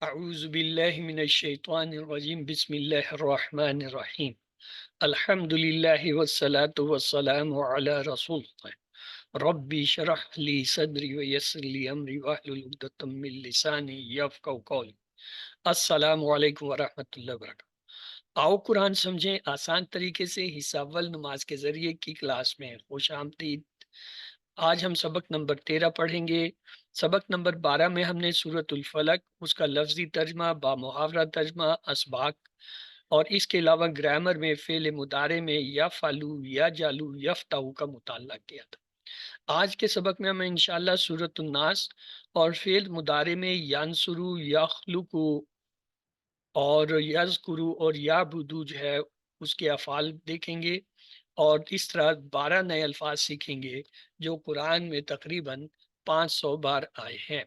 اعوذ باللہ من الشیطان الرجیم بسم اللہ الرحمن الرحیم الحمد للہ والصلاة والسلام علی رسول اللہ ربی شرح لی صدری ویسر لی امری واحلل عقدۃ من لسانی یفقہوا قولی۔ السلام علیکم ورحمۃ اللہ وبرکاتہ۔ آؤ قرآن سمجھیں آسان طریقے سے حصہ اول نماز کے ذریعے کی کلاس میں خوش آمدید۔ آج ہم سبق نمبر 13 پڑھیں گے۔ سبق نمبر 12 میں ہم نے سورۃ الفلق، اس کا لفظی ترجمہ، با محاورہ ترجمہ، اسباق اور اس کے علاوہ گرامر میں فعل مضارع میں یفعلوا، یجعلوا، یفتحوا کا مطالعہ کیا تھا۔ آج کے سبق میں ہم انشاءاللہ سورۃ الناس اور فعل مضارع میں ینصروا، یخلقوا اور یذکروا اور یعبدوا جو ہے اس کے افعال دیکھیں گے، اور اس طرح 12 نئے الفاظ سیکھیں گے جو قرآن میں تقریباً 500 بار آئے ہیں۔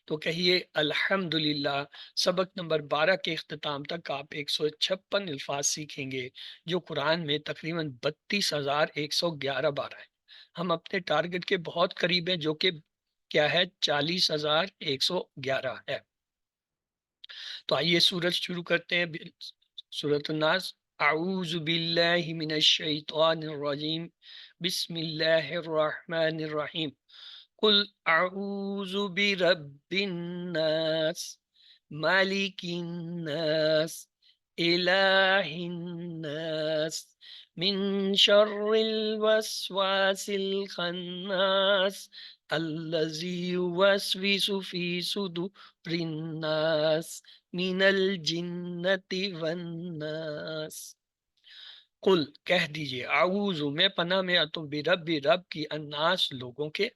تو کہیے الحمدللہ۔ سبق نمبر 12 کے اختتام تک آپ 156 الفاظ سیکھیں گے جو قرآن میں تقریباً 32,111 بار آئے۔ ہم اپنے ٹارگٹ کے بہت قریب ہیں جو کہ کیا ہے 40,111 ہے۔ تو آئیے سورج شروع کرتے ہیں۔ سورۃ الناس۔ اعوذ باللہ من الشیطان الرجیم بسم اللہ الرحمن الرحیم قل اعوذ برب الناس مالک الناس الہ الناس من شر الوسواس الخناس الذی یوسوس فی صدور الناس من الجنت والناس۔ قل کہہ دیجئے، اعوذ میں پناہ میں آتا ہوں، برب رب کی، الناس لوگوں کے۔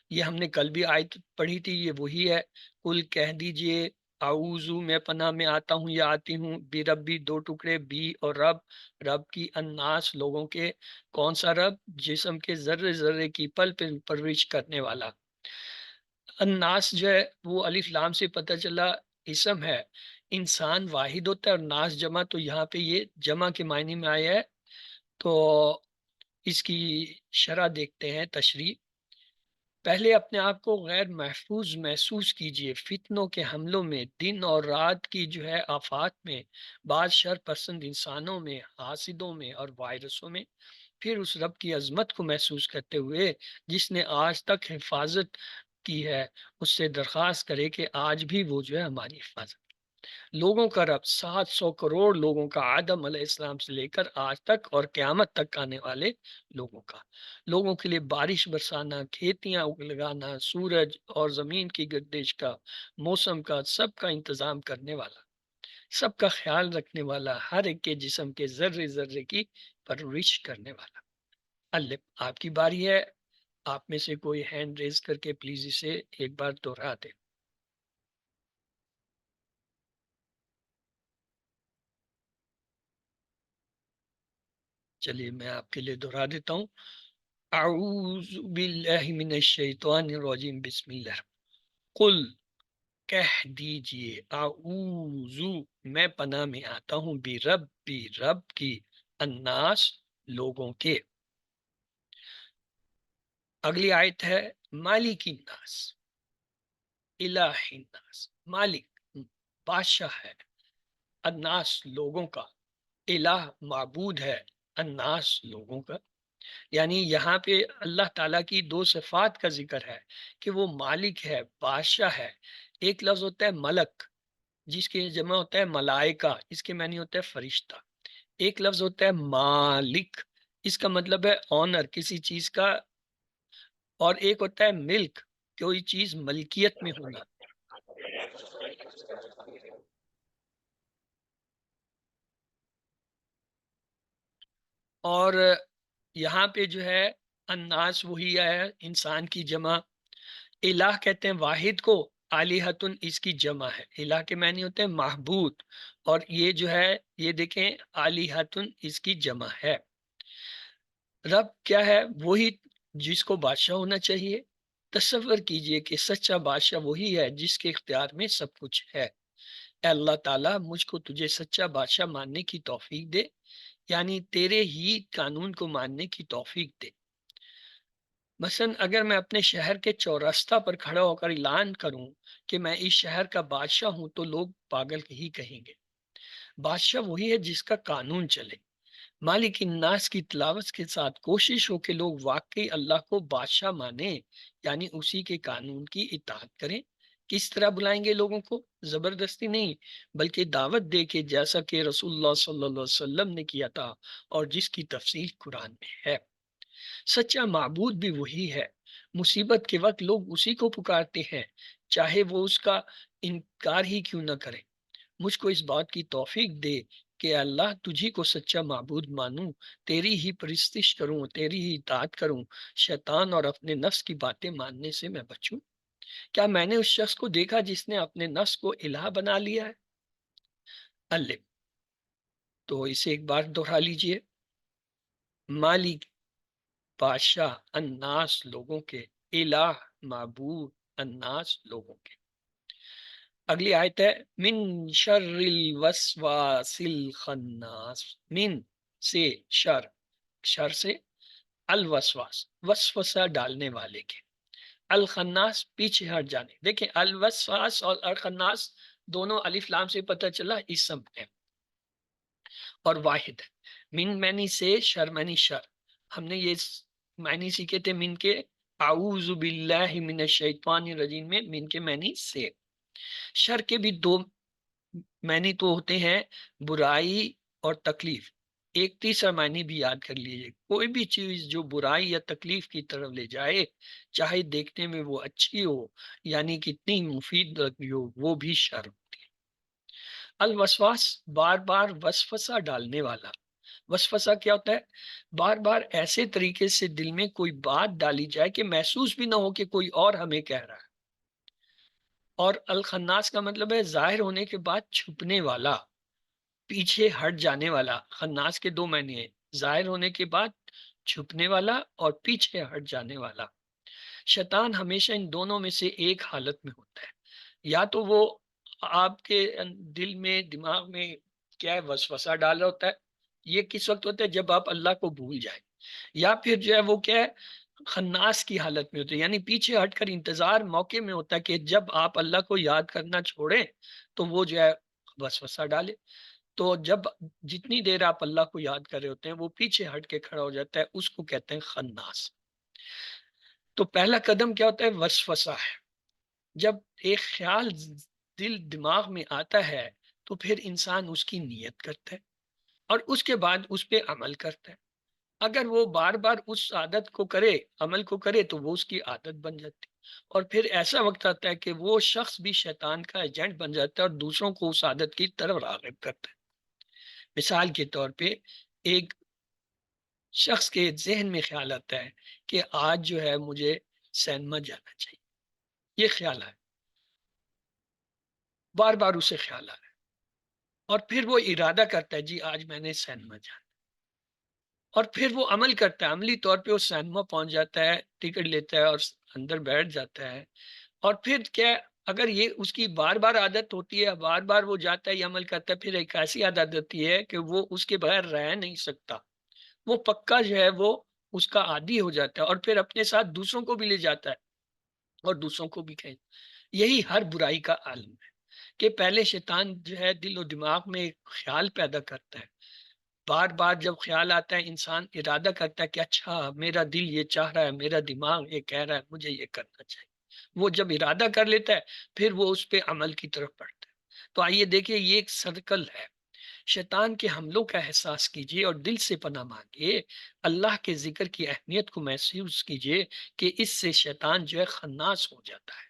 یہ ہم نے کل بھی آیت پڑھی تھی، یہ وہی ہے۔ قل کہہ دیجئے، اعوذ میں پناہ میں آتا ہوں یا آتی ہوں، بربی دو ٹکڑے، بی اور رب، رب کی، الناس لوگوں کے۔ کون سا رب؟ جسم کے ذرے ذرے کی پل پل پرورش کرنے والا۔ الناس جو ہے وہ الف لام سے پتہ چلا اسم ہے۔ انسان واحد ہوتا ہے اور ناس جمع، تو یہاں پہ یہ جمع کے معنی میں آیا ہے۔ تو اس کی شرح دیکھتے ہیں، تشریح۔ پہلے اپنے آپ کو غیر محفوظ محسوس کیجئے فتنوں کے حملوں میں، دن اور رات کی جو ہے آفات میں، بعض شر پسند انسانوں میں، حاسدوں میں اور وائرسوں میں۔ پھر اس رب کی عظمت کو محسوس کرتے ہوئے جس نے آج تک حفاظت کی ہے، اس سے درخواست کرے کہ آج بھی وہ جو ہے ہماری حفاظت۔ لوگوں کا رب 700 کروڑ لوگوں کا، آدم علیہ السلام سے لے کر آج تک اور قیامت تک آنے والے لوگوں کا۔ لوگوں کے لیے بارش برسانا، کھیتیاں لگانا، سورج اور زمین کی گردش کا، موسم کا، سب کا انتظام کرنے والا، سب کا خیال رکھنے والا، ہر ایک کے جسم کے ذرے ذرے کی پرورش کرنے والا۔ اللہ، آپ کی باری ہے۔ آپ میں سے کوئی ہینڈ ریز کر کے پلیز اسے ایک بار دہرا دے۔ چلیے میں آپ کے لیے دہرا دیتا ہوں۔ اعوذ باللہ من الشیطان الرجیم بسم اللہ۔ قل کہہ دیجئے، اعوذ میں پناہ میں آتا ہوں، برب رب کی، الناس لوگوں کے۔ اگلی آیت ہے مالک الناس، الہ الناس، مالک بادشاہ ہے، الناس لوگوں کا، الہ معبود ہے، الناس لوگوں کا۔ یعنی یہاں پہ اللہ تعالیٰ کی دو صفات کا ذکر ہے کہ وہ مالک ہے، بادشاہ ہے۔ ایک لفظ ہوتا ہے ملک، جس کے جمع ہوتا ہے ملائکہ، اس کے معنی ہوتا ہے فرشتہ۔ ایک لفظ ہوتا ہے مالک، اس کا مطلب ہے آنر، کسی چیز کا۔ اور ایک ہوتا ہے ملک، کوئی چیز ملکیت میں ہونا۔ اور یہاں پہ جو ہے الناس وہی ہے، انسان کی جمع۔ الہ کہتے ہیں واحد کو، الہتن اس کی جمع ہے۔ الہ کے معنی ہوتے ہیں معبود، اور یہ جو ہے یہ دیکھیں الہتن اس کی جمع ہے۔ رب کیا ہے؟ وہی جس کو بادشاہ ہونا چاہیے۔ تصور کیجئے کہ سچا بادشاہ وہی ہے جس کے اختیار میں سب کچھ ہے۔ اے اللہ تعالیٰ، مجھ کو تجھے سچا بادشاہ ماننے کی توفیق دے، یعنی تیرے ہی قانون کو ماننے کی توفیق دے۔ مثلا اگر میں اپنے شہر کے چوراستہ پر کھڑا ہو کر اعلان کروں کہ میں اس شہر کا بادشاہ ہوں تو لوگ پاگل ہی کہیں گے۔ بادشاہ وہی ہے جس کا قانون چلے۔ مالک الناس کی تلاوت کے ساتھ کوشش ہو کہ لوگ واقعی اللہ کو بادشاہ مانیں، یعنی اسی کے قانون کی اطاعت کریں۔ کس طرح بلائیں گے لوگوں کو؟ زبردستی نہیں، بلکہ دعوت دے کے، جیسا کہ رسول اللہ صلی اللہ علیہ وسلم نے کیا تھا اور جس کی تفصیل قرآن میں ہے۔ سچا معبود بھی وہی ہے۔ مصیبت کے وقت لوگ اسی کو پکارتے ہیں، چاہے وہ اس کا انکار ہی کیوں نہ کرے۔ مجھ کو اس بات کی توفیق دے کہ اللہ تجھی کو سچا معبود مانوں، تیری ہی پرستش کروں، تیری ہی اطاعت کروں، شیطان اور اپنے نفس کی باتیں ماننے سے میں بچوں۔ کیا میں نے اس شخص کو دیکھا جس نے اپنے نفس کو الہ بنا لیا ہے؟ الف، تو اسے ایک بار دہرا لیجئے۔ مالک بادشاہ، الناس لوگوں کے، الہ معبود، الناس لوگوں کے۔ اگلی آیت ہے من شر الوسواس الخناس، من سے شر، شر سے، الوسواس وسوسہ ڈالنے والے کے، الخناس پیچھے ہٹ جانے۔ دیکھیں الوسواس اور الخناس دونوں الف لام سے پتہ چلا اسم ہے اور واحد ہے۔ من معنی سے، شر معنی شر۔ ہم نے یہ معنی سیکھے تھے من کے، اعوذ باللہ من الشیطان الرجیم میں من کے معنی سے۔ شر کے بھی دو معنی تو ہوتے ہیں، برائی اور تکلیف۔ ایک تیسرا معنی بھی یاد کر لیجیے، کوئی بھی چیز جو برائی یا تکلیف کی طرف لے جائے، چاہے دیکھنے میں وہ اچھی ہو یعنی کتنی مفید لگی ہو، وہ بھی شر ہوتی ہے۔ الوسواس بار بار وسوسہ ڈالنے والا۔ وسوسہ کیا ہوتا ہے؟ بار بار ایسے طریقے سے دل میں کوئی بات ڈالی جائے کہ محسوس بھی نہ ہو کہ کوئی اور ہمیں کہہ رہا ہے۔ اور الخناس کا مطلب ہے ظاہر ہونے کے بعد چھپنے والا، پیچھے ہٹ جانے والا۔ خناس کے دو معنی ہیں، ظاہر ہونے کے بعد چھپنے والا اور پیچھے ہٹ جانے والا۔ شیطان ہمیشہ ان دونوں میں سے ایک حالت میں ہوتا ہے، یا تو وہ آپ کے دل میں، دماغ میں کیا ہے، وسوسہ ڈال رہا ہوتا ہے۔ یہ کس وقت ہوتا ہے؟ جب آپ اللہ کو بھول جائیں، یا پھر جو ہے وہ کیا ہے، خناس کی حالت میں ہوتے ہیں، یعنی پیچھے ہٹ کر انتظار موقع میں ہوتا ہے کہ جب آپ اللہ کو یاد کرنا چھوڑیں تو وہ جو ہے وسوسہ ڈالے۔ تو جب جتنی دیر آپ اللہ کو یاد کر رہے ہوتے ہیں وہ پیچھے ہٹ کے کھڑا ہو جاتا ہے، اس کو کہتے ہیں خناس۔ تو پہلا قدم کیا ہوتا ہے؟ وسوسہ ہے۔ جب ایک خیال دل دماغ میں آتا ہے تو پھر انسان اس کی نیت کرتا ہے اور اس کے بعد اس پہ عمل کرتا ہے۔ اگر وہ بار بار اس عادت کو کرے، عمل کو کرے، تو وہ اس کی عادت بن جاتی ہے، اور پھر ایسا وقت آتا ہے کہ وہ شخص بھی شیطان کا ایجنٹ بن جاتا ہے اور دوسروں کو اس عادت کی طرف راغب کرتا ہے۔ مثال کے طور پہ ایک شخص کے ذہن میں خیال آتا ہے کہ آج جو ہے مجھے سینما جانا چاہیے، یہ خیال ہے، بار بار اسے خیال آ رہا ہے، اور پھر وہ ارادہ کرتا ہے جی آج میں نے سینما جانا، اور پھر وہ عمل کرتا ہے، عملی طور پہ وہ سینما پہنچ جاتا ہے، ٹکٹ لیتا ہے اور اندر بیٹھ جاتا ہے۔ اور پھر کیا، اگر یہ اس کی بار بار عادت ہوتی ہے، بار بار وہ جاتا ہے، یہ عمل کرتا ہے، پھر ایک ایسی عادت ہوتی ہے کہ وہ اس کے بغیر رہ نہیں سکتا، وہ پکا جو ہے وہ اس کا عادی ہو جاتا ہے، اور پھر اپنے ساتھ دوسروں کو بھی لے جاتا ہے اور دوسروں کو بھی کہیں۔ یہی ہر برائی کا عالم ہے کہ پہلے شیطان جو ہے دل و دماغ میں ایک خیال پیدا کرتا ہے، بار بار جب خیال آتا ہے انسان ارادہ کرتا ہے کہ اچھا میرا دل یہ چاہ رہا ہے، میرا دماغ یہ کہہ رہا ہے، مجھے یہ کرنا چاہیے۔ وہ جب ارادہ کر لیتا ہے پھر وہ اس پہ عمل کی طرف بڑھتا ہے۔ تو آئیے دیکھیں، یہ ایک سرکل ہے۔ شیطان کے حملوں کا احساس کیجئے اور دل سے پناہ مانگیے، اللہ کے ذکر کی اہمیت کو محسوس کیجئے کہ اس سے شیطان جو ہے خناس ہو جاتا ہے۔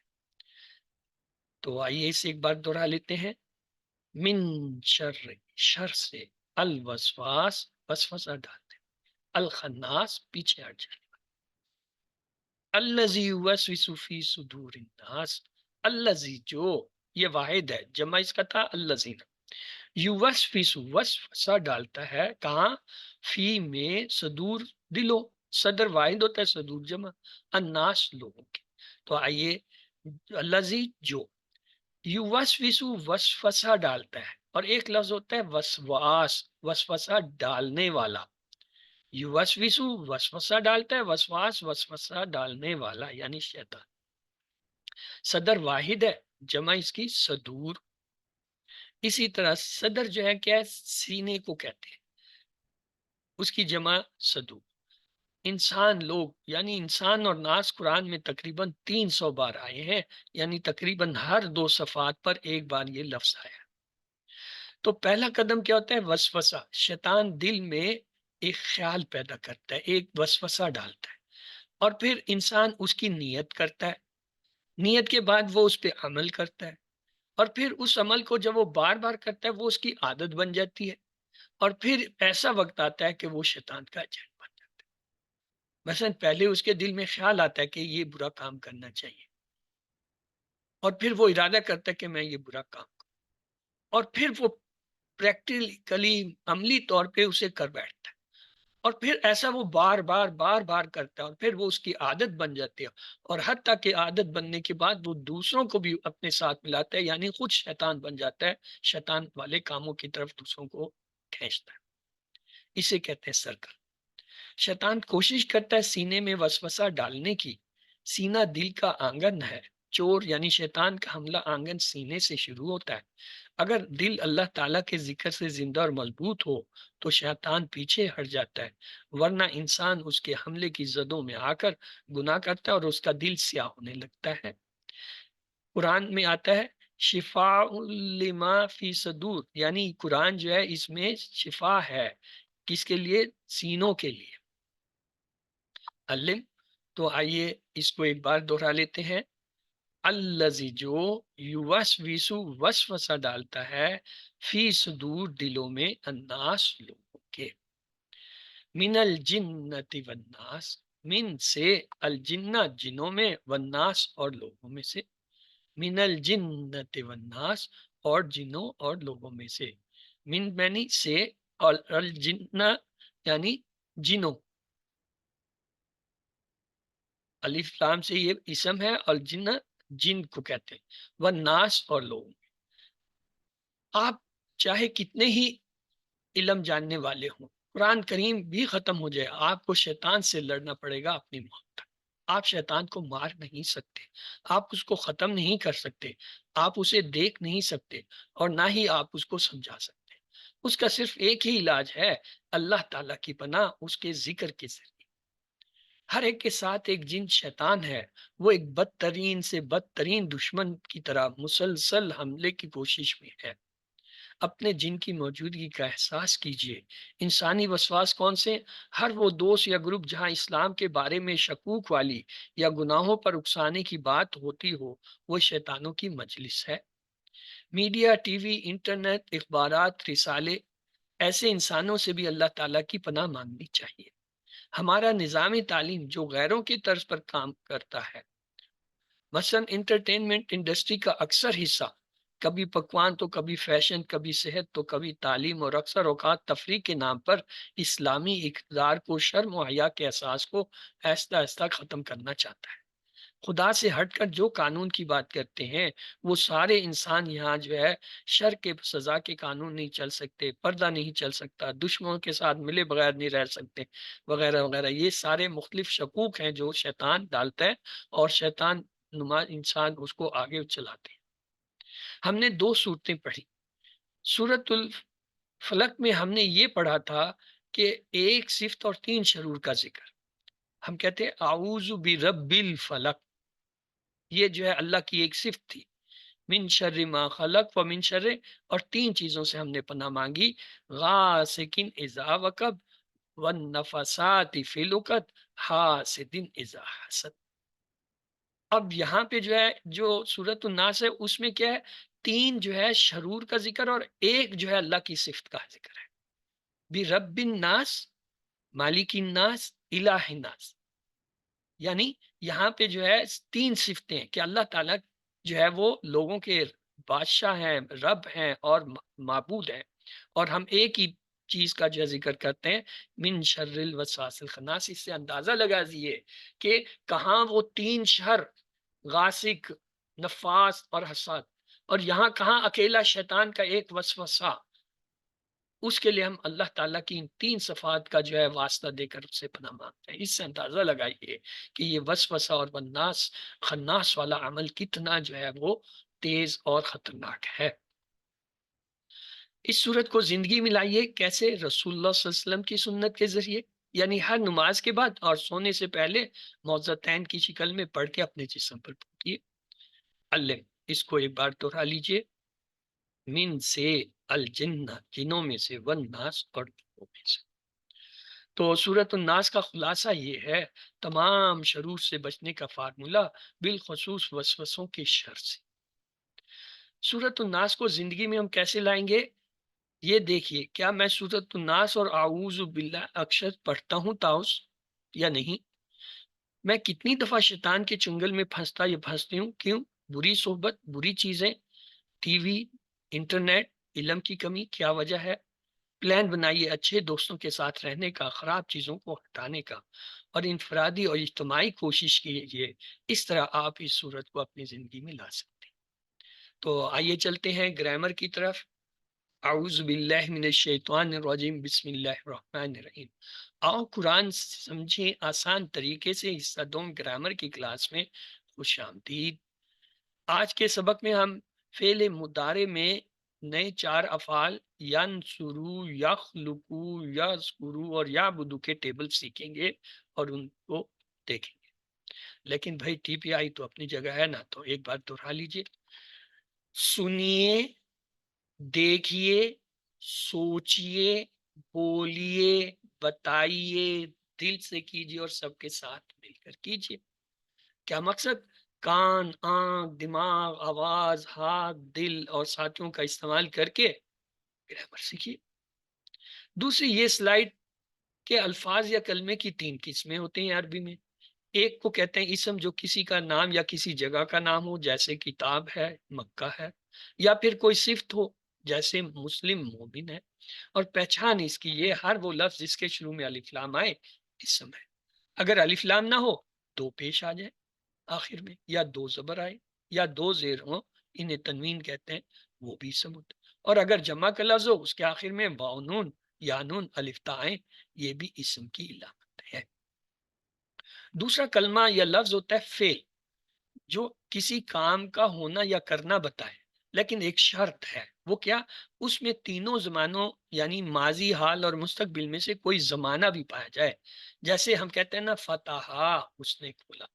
تو آئیے اسے ایک بار دہرا لیتے ہیں، من شر، شر سے، الوسواس وسوسہ ڈالتے، الخناس پیچھے ہٹ جانے، الذی یوسوس فی صدور الناس، الذی جو، یہ واحد ہے، جمع اس کا تھا الذین، یوسوس وسوسہ ڈالتا ہے، کہاں؟ فی میں، صدور دلو، صدر واحد ہوتا ہے، صدور جمع، الناس لوگوں کے۔ تو آئیے، الذی جو، یوسوس وسوسہ ڈالتا ہے، اور ایک لفظ ہوتا ہے وسواس، وسوسہ ڈالنے والا۔ یوسوسو وسوسہ ڈالتا ہے، وسواس وسوسہ ڈالنے والا یعنی شیطان۔ صدر واحد ہے، جمع اس کی صدور۔ اسی طرح صدر جو ہے کیا ہے، سینے کو کہتے ہیں، اس کی جمع صدور۔ انسان لوگ یعنی انسان اور ناس قرآن میں تقریباً 300 بار آئے ہیں، یعنی تقریباً ہر 2 صفحات پر ایک بار یہ لفظ آیا۔ تو پہلا قدم کیا ہوتا ہے، وسوسہ۔ شیطان دل میں ایک خیال پیدا کرتا ہے، ایک وسوسہ ڈالتا ہے، اور پھر انسان اس کی نیت کرتا ہے۔ نیت کے بعد وہ اس پہ عمل کرتا ہے، اور پھر اس عمل کو جب وہ بار بار کرتا ہے وہ اس کی عادت بن جاتی ہے، اور پھر ایسا وقت آتا ہے کہ وہ شیطان کا ایجنٹ بن جاتا ہے۔ مثلا پہلے اس کے دل میں خیال آتا ہے کہ یہ برا کام کرنا چاہیے، اور پھر وہ ارادہ کرتا ہے کہ میں یہ برا کام کروں، اور پھر وہ پریکٹیکلی عملی طور پہ اسے کر بیٹھتا ہے، اور پھر ایسا وہ بار بار بار بار کرتا ہے، اور پھر وہ اس کی عادت بن جاتی ہے، اور حتیٰ کہ عادت بننے کے بعد وہ دوسروں کو بھی اپنے ساتھ ملاتا ہے، یعنی خود شیطان بن جاتا ہے، شیطان والے کاموں کی طرف دوسروں کو کھینچتا ہے۔ اسے کہتے ہیں سرکل۔ شیطان کوشش کرتا ہے سینے میں وسوسہ ڈالنے کی۔ سینہ دل کا آنگن ہے، چور یعنی شیطان کا حملہ آنگن سینے سے شروع ہوتا ہے۔ اگر دل اللہ تعالیٰ کے ذکر سے زندہ اور مضبوط ہو تو شیطان پیچھے ہٹ جاتا ہے، ورنہ انسان اس کے حملے کی زدوں میں آ کر گناہ کرتا ہے اور اس کا دل سیاہ ہونے لگتا ہے۔ قرآن میں آتا ہے شفاء لما فی صدور، یعنی قرآن جو ہے اس میں شفا ہے، کس کے لیے؟ سینوں کے لیے۔ علم، تو آئیے اس کو ایک بار دوہرا لیتے ہیں۔ الذی، جو یوسوسو وسوسہ ڈالتا ہے، فی صدور دلوں میں، الناس لوگوں کے، من الجنت والناس، من سے، الجنہ جنوں میں، والناس اور لوگوں میں سے، من الجنت والناس اور جنوں اور لوگوں میں سے، من یعنی سے، اور الجنہ یعنی جنوں، الف لام سے یہ اسم ہے، اور جن جن کو کہتے ہیں، والناس اور لوگ۔ آپ چاہے کتنے ہی علم جاننے والے ہوں، قرآن کریم بھی ختم ہو جائے، آپ کو شیطان سے لڑنا پڑے گا اپنی موت تک۔ آپ شیطان کو مار نہیں سکتے، آپ اس کو ختم نہیں کر سکتے، آپ اسے دیکھ نہیں سکتے، اور نہ ہی آپ اس کو سمجھا سکتے۔ اس کا صرف ایک ہی علاج ہے، اللہ تعالیٰ کی پناہ اس کے ذکر کے ذریعے۔ ہر ایک کے ساتھ ایک جن شیطان ہے، وہ ایک بدترین سے بدترین دشمن کی طرح مسلسل حملے کی کوشش میں ہے۔ اپنے جن کی موجودگی کا احساس کیجئے۔ انسانی وسواس کون سے؟ ہر وہ دوست یا گروپ جہاں اسلام کے بارے میں شکوک والی یا گناہوں پر اکسانے کی بات ہوتی ہو، وہ شیطانوں کی مجلس ہے۔ میڈیا، ٹی وی، انٹرنیٹ، اخبارات، رسالے، ایسے انسانوں سے بھی اللہ تعالیٰ کی پناہ مانگنی چاہیے۔ ہمارا نظام تعلیم جو غیروں کی طرز پر کام کرتا ہے، مثلا انٹرٹینمنٹ انڈسٹری کا اکثر حصہ، کبھی پکوان تو کبھی فیشن، کبھی صحت تو کبھی تعلیم، اور اکثر اوقات تفریح کے نام پر اسلامی اقدار کو، شرم و حیا کے احساس کو آہستہ آہستہ ختم کرنا چاہتا ہے۔ خدا سے ہٹ کر جو قانون کی بات کرتے ہیں، وہ سارے انسان یہاں جو ہے شر کے سزا کے قانون نہیں چل سکتے، پردہ نہیں چل سکتا، دشمنوں کے ساتھ ملے بغیر نہیں رہ سکتے، وغیرہ وغیرہ۔ یہ سارے مختلف شکوک ہیں جو شیطان ڈالتا ہے، اور شیطان نما انسان اس کو آگے چلاتے ہیں۔ ہم نے 2 صورتیں پڑھی۔ سورۃ الفلق میں ہم نے یہ پڑھا تھا کہ ایک صفت اور 3 شرور کا ذکر۔ ہم کہتے ہیں اعوذ برب الفلق، یہ جو ہے اللہ کی ایک صفت تھی، من شر ما خلق و من شر، اور 3 چیزوں سے ہم نے پناہ مانگی، غاسق اذا وقب، والنفثات فی العقد، حاسد اذا حسد۔ اب یہاں پہ جو ہے جو سورۃ الناس ہے اس میں کیا ہے، 3 جو ہے شرور کا ذکر، اور ایک جو ہے اللہ کی صفت کا ذکر ہے، برب الناس، مالک الناس، الہ الناس۔ یعنی یہاں پہ جو ہے 3 صفتیں کہ اللہ تعالیٰ جو ہے وہ لوگوں کے بادشاہ ہیں، رب ہیں اور معبود ہیں، اور ہم ایک ہی چیز کا جو ذکر کرتے ہیں، من شر الوسواس الخناس۔ اس سے اندازہ لگا دیجیے کہ کہاں وہ 3 شر، غاسق، نفاس اور حسد، اور یہاں کہاں اکیلا شیطان کا ایک وسوسہ۔ اس کے لیے ہم اللہ تعالیٰ کی ان 3 صفات کا جو ہے واسطہ دے کر اس سے پناہ مانگتے ہیں۔ اس سے اندازہ لگائیے کہ یہ وسوسہ اور والناس خناس والا عمل کتنا جو ہے وہ تیز اور خطرناک ہے۔ اس صورت کو زندگی میں لائیے کیسے؟ رسول اللہ صلی اللہ علیہ وسلم کی سنت کے ذریعے، یعنی ہر نماز کے بعد اور سونے سے پہلے معوذتین کی شکل میں پڑھ کے اپنے جسم پر پھونکیے۔ علم، اس کو ایک بار دوہرا لیجیے، من سے الجنہ، جنوں میں سے، والناس، اور لوگوں میں سے۔ تو سورۃ الناس کا خلاصہ یہ ہے، تمام شرور سے بچنے کا فارمولہ، بالخصوص وسوسوں کے شر سے۔ سورۃ الناس کو زندگی میں ہم کیسے لائیں گے؟ یہ دیکھیے، کیا میں سورۃ الناس اور اعوذ باللہ اکثر پڑھتا ہوں تاؤس یا نہیں؟ میں کتنی دفعہ شیطان کے چنگل میں پھنستا یا پھنستی ہوں؟ کیوں؟ بری صحبت، بری چیزیں، ٹی وی، انٹرنیٹ، علم کی کمی، کیا وجہ ہے؟ پلان بنائیے اچھے دوستوں کے ساتھ رہنے کا، خراب چیزوں کو ہٹانے کا، اور انفرادی اور اجتماعی کوشش کیجیے۔ اس طرح آپ اس صورت کو اپنی زندگی میں لا سکتے ہیں۔ تو آئیے چلتے ہیں گرامر کی طرف۔ اعوذ باللہ من الشیطان الرجیم، بسم اللہ الرحمن الرحیم۔ آؤ قرآن سمجھیں آسان طریقے سے، حصہ دوم گرامر کی کلاس میں خوش آمدید۔ آج کے سبق میں ہم فعل مضارع میں نئے 4 افعال ینصرو، یخلقو، یذکرو اور یعبدو کے ٹیبل سیکھیں گے اور ان کو دیکھیں گے۔ لیکن بھائی ٹی پی آئی تو اپنی جگہ ہے نا، تو ایک بار دہرا لیجیے۔ سنیے، دیکھیے، سوچیے، بولیے، بتائیے، دل سے کیجیے اور سب کے ساتھ مل کر کیجیے۔ کیا مقصد؟ کان، آنکھ، دماغ، آواز، ہاتھ، دل اور ساتھیوں کا استعمال کر کے گرامر سیکھیے۔ دوسری، یہ سلائیڈ کے الفاظ یا کلمے کی 3 قسمیں ہوتے ہیں عربی میں۔ ایک کو کہتے ہیں اسم، جو کسی کا نام یا کسی جگہ کا نام ہو، جیسے کتاب ہے، مکہ ہے، یا پھر کوئی صفت ہو، جیسے مسلم، مومن ہے۔ اور پہچان اس کی یہ ہر وہ لفظ جس کے شروع میں الف لام آئے اسم ہے۔ اگر الف لام نہ ہو، 2 پیش آ جائے آخر میں، یا 2 زبر آئے، یا 2 زیر ہوں، انہیں تنوین کہتے ہیں، وہ بھی اسم ہوتا ہے۔ اور اگر جمع کا لفظ ہو، اس کے آخر میں واو نون یا نون الف تا آئے، یہ بھی اسم کی علامت ہے۔ دوسرا کلمہ یا لفظ ہوتا ہے فعل، جو کسی کام کا ہونا یا کرنا بتائے، لیکن ایک شرط ہے۔ وہ کیا؟ اس میں تینوں زمانوں یعنی ماضی، حال اور مستقبل میں سے کوئی زمانہ بھی پایا جائے۔ جیسے ہم کہتے ہیں نا، فتحا، اس نے کھولا۔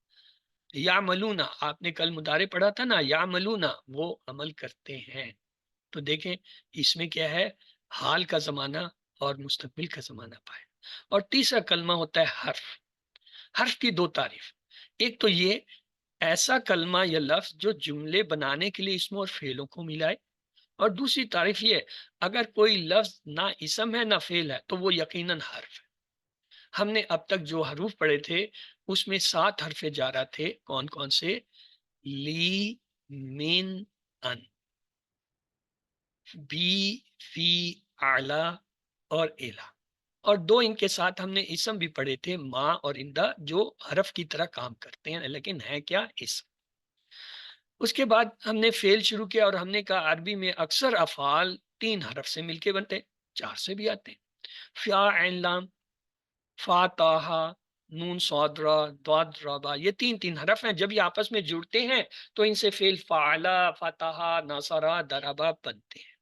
یعملون، آپ نے کل مضارع پڑھا تھا نا، یعملون، وہ عمل کرتے ہیں۔ تو دیکھیں اس میں کیا ہے، حال کا زمانہ اور مستقبل کا زمانہ پایا۔ اور تیسرا کلمہ ہوتا ہے حرف۔ حرف کی 2 تعریف، ایک تو یہ ایسا کلمہ یا لفظ جو جملے بنانے کے لیے اسموں اور فعلوں کو ملائے، اور دوسری تعریف یہ، اگر کوئی لفظ نہ اسم ہے نہ فعل ہے تو وہ یقیناً حرف ہے۔ ہم نے اب تک جو حروف پڑھے تھے اس میں 7 حرف جارہ تھے، کون کون سے؟ لی، من، ان، بی، فی، اعلی اور ایلا۔ اور 2 ان کے ساتھ ہم نے اسم بھی پڑھے تھے، ما اور اندہ، جو حرف کی طرح کام کرتے ہیں لیکن ہے کیا؟ اسم۔ اس کے بعد ہم نے فعل شروع کیا اور ہم نے کہا عربی میں اکثر افعال 3 حرف سے مل کے بنتے، 4 سے بھی آتے ہیں۔ فیا، عین، لام، فاتحہ، نون صاد را، ضاد را با، یہ 3 حرف ہیں۔ جب یہ آپس میں جڑتے ہیں تو ان سے فعل فعلا، فتحہ، نصرہ، ضربہ بنتے ہیں۔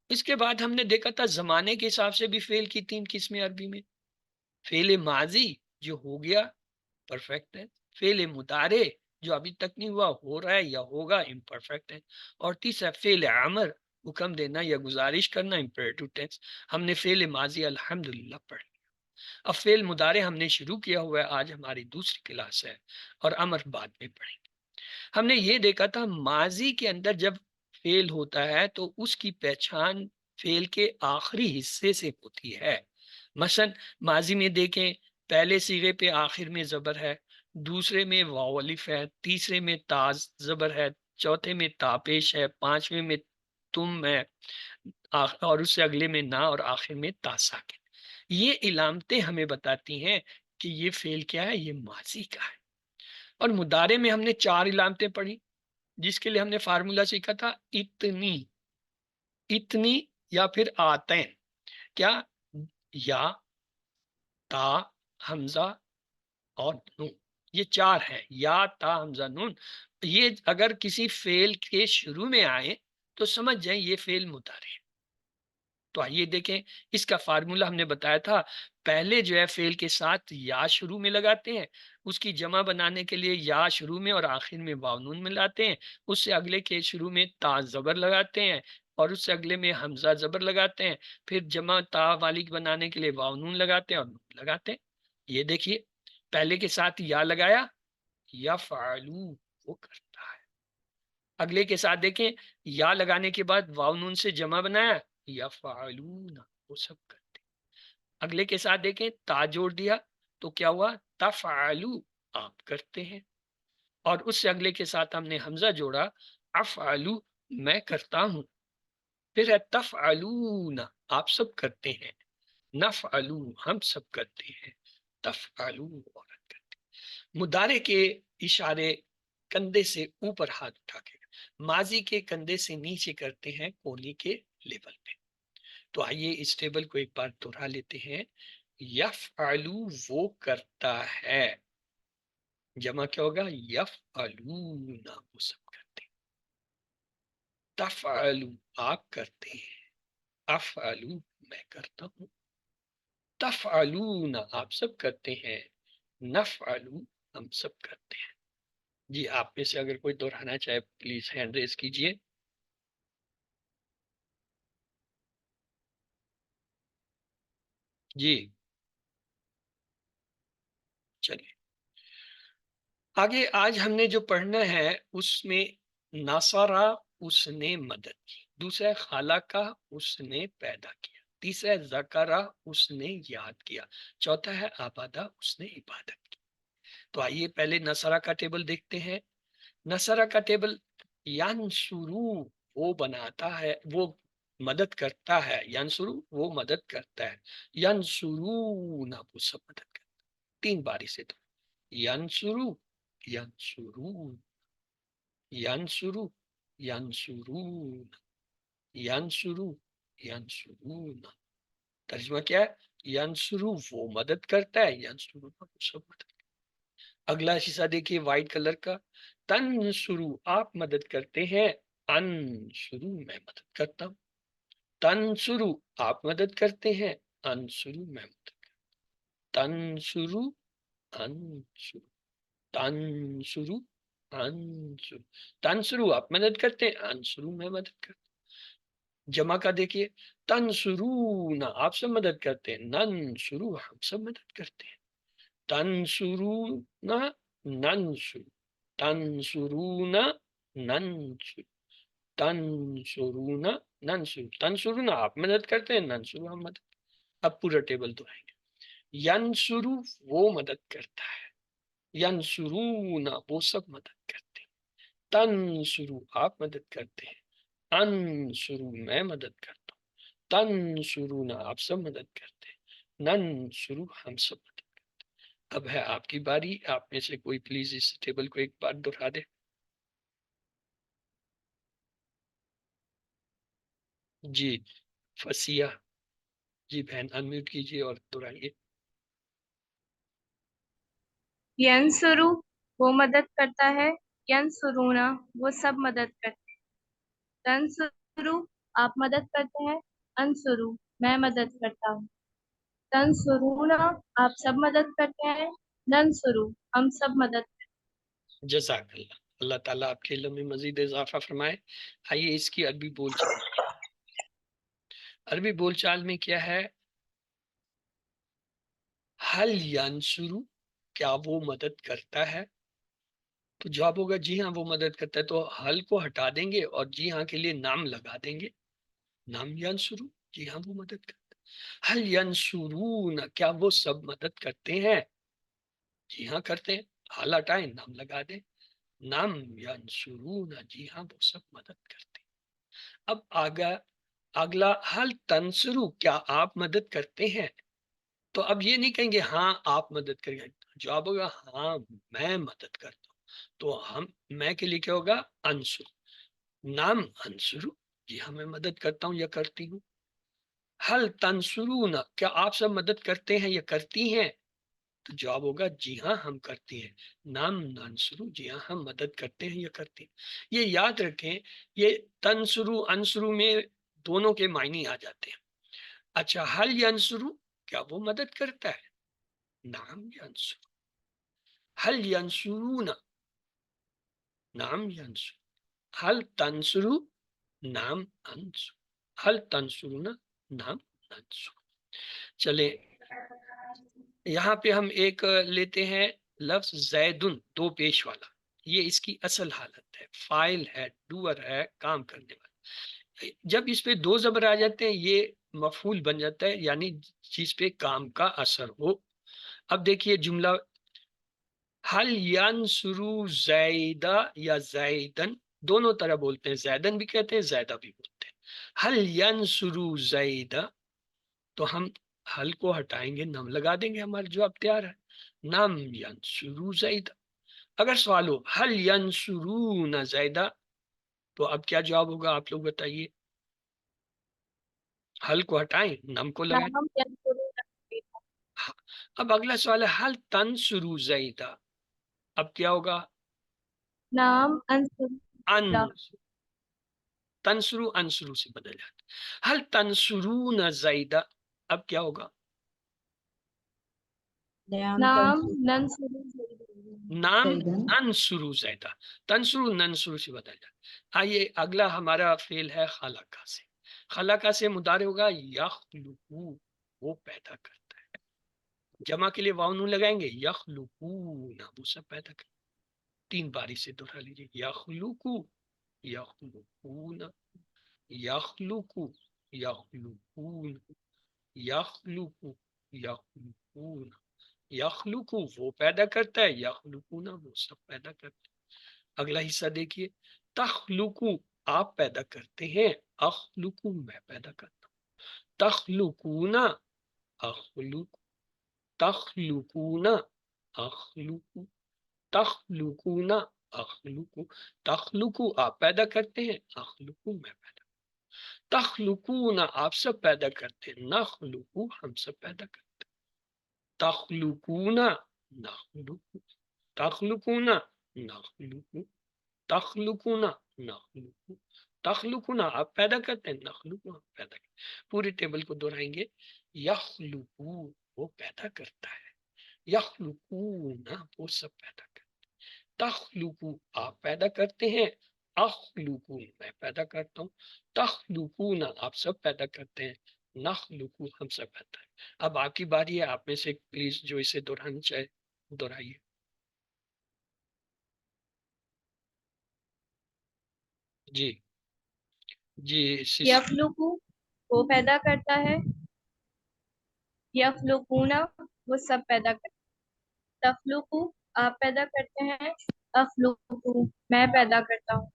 اس کے بعد ہم نے دیکھا تھا زمانے کے حساب سے بھی فعل کی 3 قسمیں عربی میں۔ فعل ماضی، جو ہو گیا، پرفیکٹ ہے۔ فعل مضارع، جو ابھی تک نہیں ہوا، ہو رہا ہے یا ہوگا، امپرفیکٹ ہے۔ اور تیسرا فعل امر، حکم دینا یا گزارش کرنا، امپیریٹو ٹینس۔ ہم نے فعل ماضی الحمدللہ پڑھ لیا۔ اب فعل مضارع ہم نے شروع کیا ہوا ہے، آج ہماری دوسری کلاس ہے، اور امر بعد میں پڑھیں گے۔ ہم نے یہ دیکھا تھا ماضی کے اندر جب فعل ہوتا ہے تو اس کی پہچان فعل کے آخری حصے سے ہوتی ہے۔ مثلا ماضی میں دیکھیں، پہلے صیغے پہ آخر میں زبر ہے، دوسرے میں واو الف ہے، تیسرے میں تا زبر ہے، چوتھے میں تا پیش ہے، 5ویں میں تم ہے، اور اس سے اگلے میں نا، اور آخر میں تا ساکن۔ یہ علامتیں ہمیں بتاتی ہیں کہ یہ فعل کیا ہے، یہ ماضی کا ہے۔ اور مضارع میں ہم نے 4 علامتیں پڑھی، جس کے لیے ہم نے فارمولا سیکھا تھا اتنی۔ اتنی یا پھر آتے ہیں. کیا؟ یا، تا، حمزہ اور نون. یہ چار ہیں، یا، تا، حمزہ، نون. یہ اگر کسی فعل کے شروع میں آئے تو سمجھ جائیں یہ فعل مضارع ہے. تو آئیے دیکھیں، اس کا فارمولا ہم نے بتایا تھا. پہلے جو ہے فعل کے ساتھ یا شروع میں لگاتے ہیں، اس کی جمع بنانے کے لیے یا شروع میں اور آخر میں واو نون ملاتے ہیں. اس سے اگلے کے شروع میں تا زبر لگاتے ہیں اور اس سے اگلے میں حمزہ زبر لگاتے ہیں. پھر جمع تا والی بنانے کے لیے واو نون لگاتے ہیں اور نون لگاتے ہیں. یہ دیکھیے، پہلے کے ساتھ یا لگایا، یا فعلو، وہ کرتا ہے. اگلے کے ساتھ دیکھیں، یا لگانے کے بعد واو نون سے جمع بنایا، یا فعلون، وہ سب کرتے. اگلے کے ساتھ دیکھیں، تا جوڑ دیا تو کیا ہوا؟ تفعلو، آپ کرتے ہیں. اور اس سے اگلے کے ساتھ ہم نے حمزہ جوڑا، افعلو، میں کرتا ہوں. پھر ہے تفعلون، آپ سب کرتے ہیں. نفعلو، ہم سب کرتے ہیں. تفعلو، عورت کرتے ہیں. مضارع کے اشارے کندھے سے اوپر ہاتھ اٹھا کے، ماضی کے کندھے سے نیچے کرتے ہیں کوہنی کے لیول پہ. تو آئیے اس ٹیبل کو ایک بار دہرا لیتے ہیں. یفعلو، وہ کرتا ہے. جمع کیا ہوگا؟ یفعلون، وہ سب کرتے ہیں. تفعلو، آپ کرتے ہیں. افعلو، میں کرتا ہوں. تفعلون، آپ سب کرتے ہیں. نفعلو، ہم سب کرتے ہیں. جی، آپ میں سے اگر کوئی دہرانا چاہے پلیز ہینڈ ریز کیجئے. جی چلیے آگے. آج ہم نے جو پڑھنا ہے اس میں ناصرہ، اس نے مدد کی. دوسرا خالہ کا، اس نے پیدا کیا. تیسرا ذکرہ، اس نے یاد کیا. چوتھا ہے آبادہ، اس نے عبادت کی. تو آئیے پہلے نصرہ کا ٹیبل دیکھتے ہیں. نصرہ کا ٹیبل، ینصرو، وہ بناتا ہے، وہ مدد کرتا ہے. ینصرو، وہ مدد کرتا ہے. ینصرون، وہ سب مدد کرتا ہے. تین باری سے تو ینصرو، ینصرون، ینصرو، ینصرون، ینصرو، ینصرون. ترجمہ کیا ہے؟ ینصرو، وہ مدد کرتا ہے. ینصرون، وہ سب مدد کرتا ہے. اگلا شیشہ دیکھیے وائٹ کلر کا. تنصرو، آپ مدد کرتے ہیں. انصرو، میں مدد کرتا ہوں. تنصرو، آپ مدد کرتے ہیں. انصرو، میں مدد کرتا ہوں. تنصرو، انصرو، تنصرو، انصرو. تنصرو، آپ مدد کرتے ہیں. انصرو، میں مدد کرتا ہوں. جمع کا دیکھیے، تنصرون، آپ سب مدد کرتے ہیں. ننصرو، ہم سب مدد کرتے ہیں. تنصرون، ننصر، تنصرون، ننصر، تنصرون، ننصر. تنصرون، آپ مدد کرتے ہیں. ننصر، ہم مدد. اب پورا ٹیبل دہرائیں گے. ینصر، وہ مدد کرتا ہے. ینصرون، وہ سب مدد کرتے ہیں. تنصر، آپ مدد کرتے ہیں. انصر، میں مدد کرتا ہوں. تنصرون، آپ سب مدد کرتے ہیں. ننصر، ہم سب مدد. اب ہے آپ کی باری. آپ میں سے کوئی پلیز اس ٹیبل کو ایک بار دہرا دے. جی فسیہ، جی بہن انمیوٹ کیجیے اور دہرائیے. ینصرو، وہ مدد کرتا ہے. ینصرونا، وہ سب مدد کرتے ہیں. تنصرو، آپ مدد کرتے ہیں. انصرو، میں مدد کرتا ہوں. تنصرونا، آپ سب مدد کرتے ہیں. ننصرو، ہم سب مدد کرتے ہیں. جزاک اللہ. اللہ تعالیٰ آپ کے علم میں مزید اضافہ فرمائے. آئیے اس کی عربی بول چال. عربی بول چال میں کیا ہے؟ حل ینصرو، کیا وہ مدد کرتا ہے؟ تو جواب ہوگا جی ہاں وہ مدد کرتا ہے. تو حل کو ہٹا دیں گے اور جی ہاں کے لیے نام لگا دیں گے. نام ینصرو، جی ہاں وہ مدد کرتا ہے. حل ینصرون، کیا وہ سب مدد کرتے ہیں؟ جی ہاں کرتے ہیں. حل ہٹائیں، نام لگا دیں. نام ینصرون، جی ہاں وہ سب مدد کرتے ہیں. اب اگلا حل تنصرو، کیا آپ مدد کرتے ہیں؟ تو اب یہ نہیں کہیں گے ہاں آپ مدد کریں گے. جواب ہوگا ہاں میں مدد کرتا ہوں. تو ہم، میں کے لیے کیا ہوگا؟ انصر. نام انصرو، جی ہاں میں مدد کرتا ہوں یا کرتی ہوں. حل تنصرون، کیا آپ سب مدد کرتے ہیں یا کرتی ہیں؟ تو جواب ہوگا جی ہاں ہم کرتے ہیں. نام ننصرو، جی ہاں ہم مدد کرتے ہیں یا کرتے ہیں. یہ یاد رکھیں، یہ تنصرو انصرو میں دونوں کے معنی آ جاتے ہیں. اچھا، حل ینصرو، کیا وہ مدد کرتا ہے؟ نام ینصرو. حل ینصرون، نام ینصرو. حل تنصرو، نام انصرو. حل تنصرون، نام ننصرو. چلے یہاں پہ ہم ایک لیتے ہیں لفظ زیدن، دو پیش والا. یہ اس کی اصل حالت ہے، فائل ہے، ڈوور ہے، کام کرنے والا. جب اس پہ دو زبر آ جاتے ہیں یہ مفعول بن جاتا ہے، یعنی جس پہ کام کا اثر ہو. اب دیکھیے جملہ، حل ینصرو زیدہ یا زیدن، دونوں طرح بولتے ہیں، زیدن بھی کہتے ہیں زیدہ بھی بولتے ہیں. حل ینصرو زیدہ، تو ہم حل کو ہٹائیں گے، نم لگا دیں گے، ہمارا جواب تیار ہے. نم ینصرو زیدہ. اگر سوال ہو حل ینصرون زیدہ، تو اب کیا جواب ہوگا آپ لوگ بتائیے. حل کو ہٹائیں، نم کو لگائیں. نام ینصرون. اب اگلا سوال ہے حل تنصرو زیدہ، اب کیا ہوگا؟ نام انصرون. ان، تنصرو انصرو سے بدل جاتا. حل تنصرون زیدہ، اب کیا ہوگا؟ نام ننصرون. نام ننصرو زیدہ، تنصرو ننصرو سے بدل جاتا. آئیے اگلا ہمارا فعل ہے خلقہ سے. خلقہ سے مضارع ہوگا یخلقو، وہ پیدا کرتا ہے. جمع کے لیے واو نون لگائیں گے، یخلقون، وہ سب پیدا کرتا. تین باری سے دوہرا لیجیے، یخلقو یخلقون یخلقو یخلقون یخلقو یخلقون. یخلقو وہ پیدا کرتا ہے، یخلقون وہ سب پیدا کرتے ہیں. اگلا حصہ دیکھیے، تخلقو آپ پیدا کرتے ہیں، اخلقو میں پیدا کرتا ہوں. تخلقون اخلق، تخلقون اخلق، تخلقون اخلق. تخلقو آپ پیدا کرتے ہیں، اخلقو میں پیدا. تخلقون آپ سب پیدا کرتے ہیں، نخلقو ہم سب پیدا کرتے ہیں. تخلقون نخلق، تخلقون نخلق، تخلقون نخلق. تخلقون آپ پیدا کرتے ہیں، نخلق آپ پیدا کرتے ہیں. پورے ٹیبل کو دہرائیں گے، یخلقو وہ پیدا کرتا ہے، یخلقون وہ سب پیدا کرتے ہیں. تخلقو آپ پیدا کرتے ہیں، اخلقو میں پیدا کرتا ہوں. تخلقون آپ سب پیدا کرتے ہیں، نخلقو ہم سب پیدا ہیں. اب آپ کی باری ہے، آپ میں سے پلیز جو اسے دہرانا چاہے دہرائیے. جی جی یخلقو وہ پیدا کرتا ہے، یخلقون وہ سب پیدا کرتے ہیں. تخلقو آپ پیدا کرتے ہیں، اخلقو میں پیدا کرتا ہوں.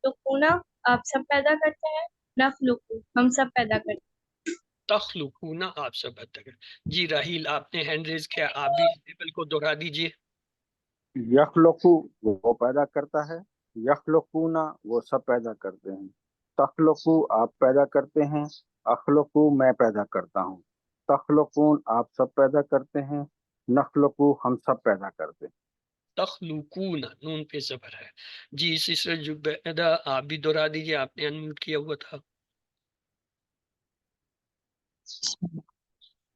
تخلقون آپ سب پیدا کرتے ہیں، نخلقو ہم سب پیدا کرتے ہیں. تخلقون آپ سب پیدا کرتے ہیں. جی راہیل آپ نے ہینڈ ریز کیا، آپ بھی اس ٹیبل کو دہرا دیجیے. یخلقو وہ پیدا کرتا ہے، یخلقون وہ سب پیدا کرتے ہیں. تخلقو آپ پیدا کرتے ہیں، اخلقو میں پیدا کرتا ہوں. تخلقون آپ سب پیدا کرتے ہیں، نخلقو ہم سب پیدا کرتے ہیں. تخلقون نون پہ زبر ہے. جی سسٹر جبیدہ آپ بھی دہرا دیجیے، آپ نے انمیوٹ کیا ہوا تھا.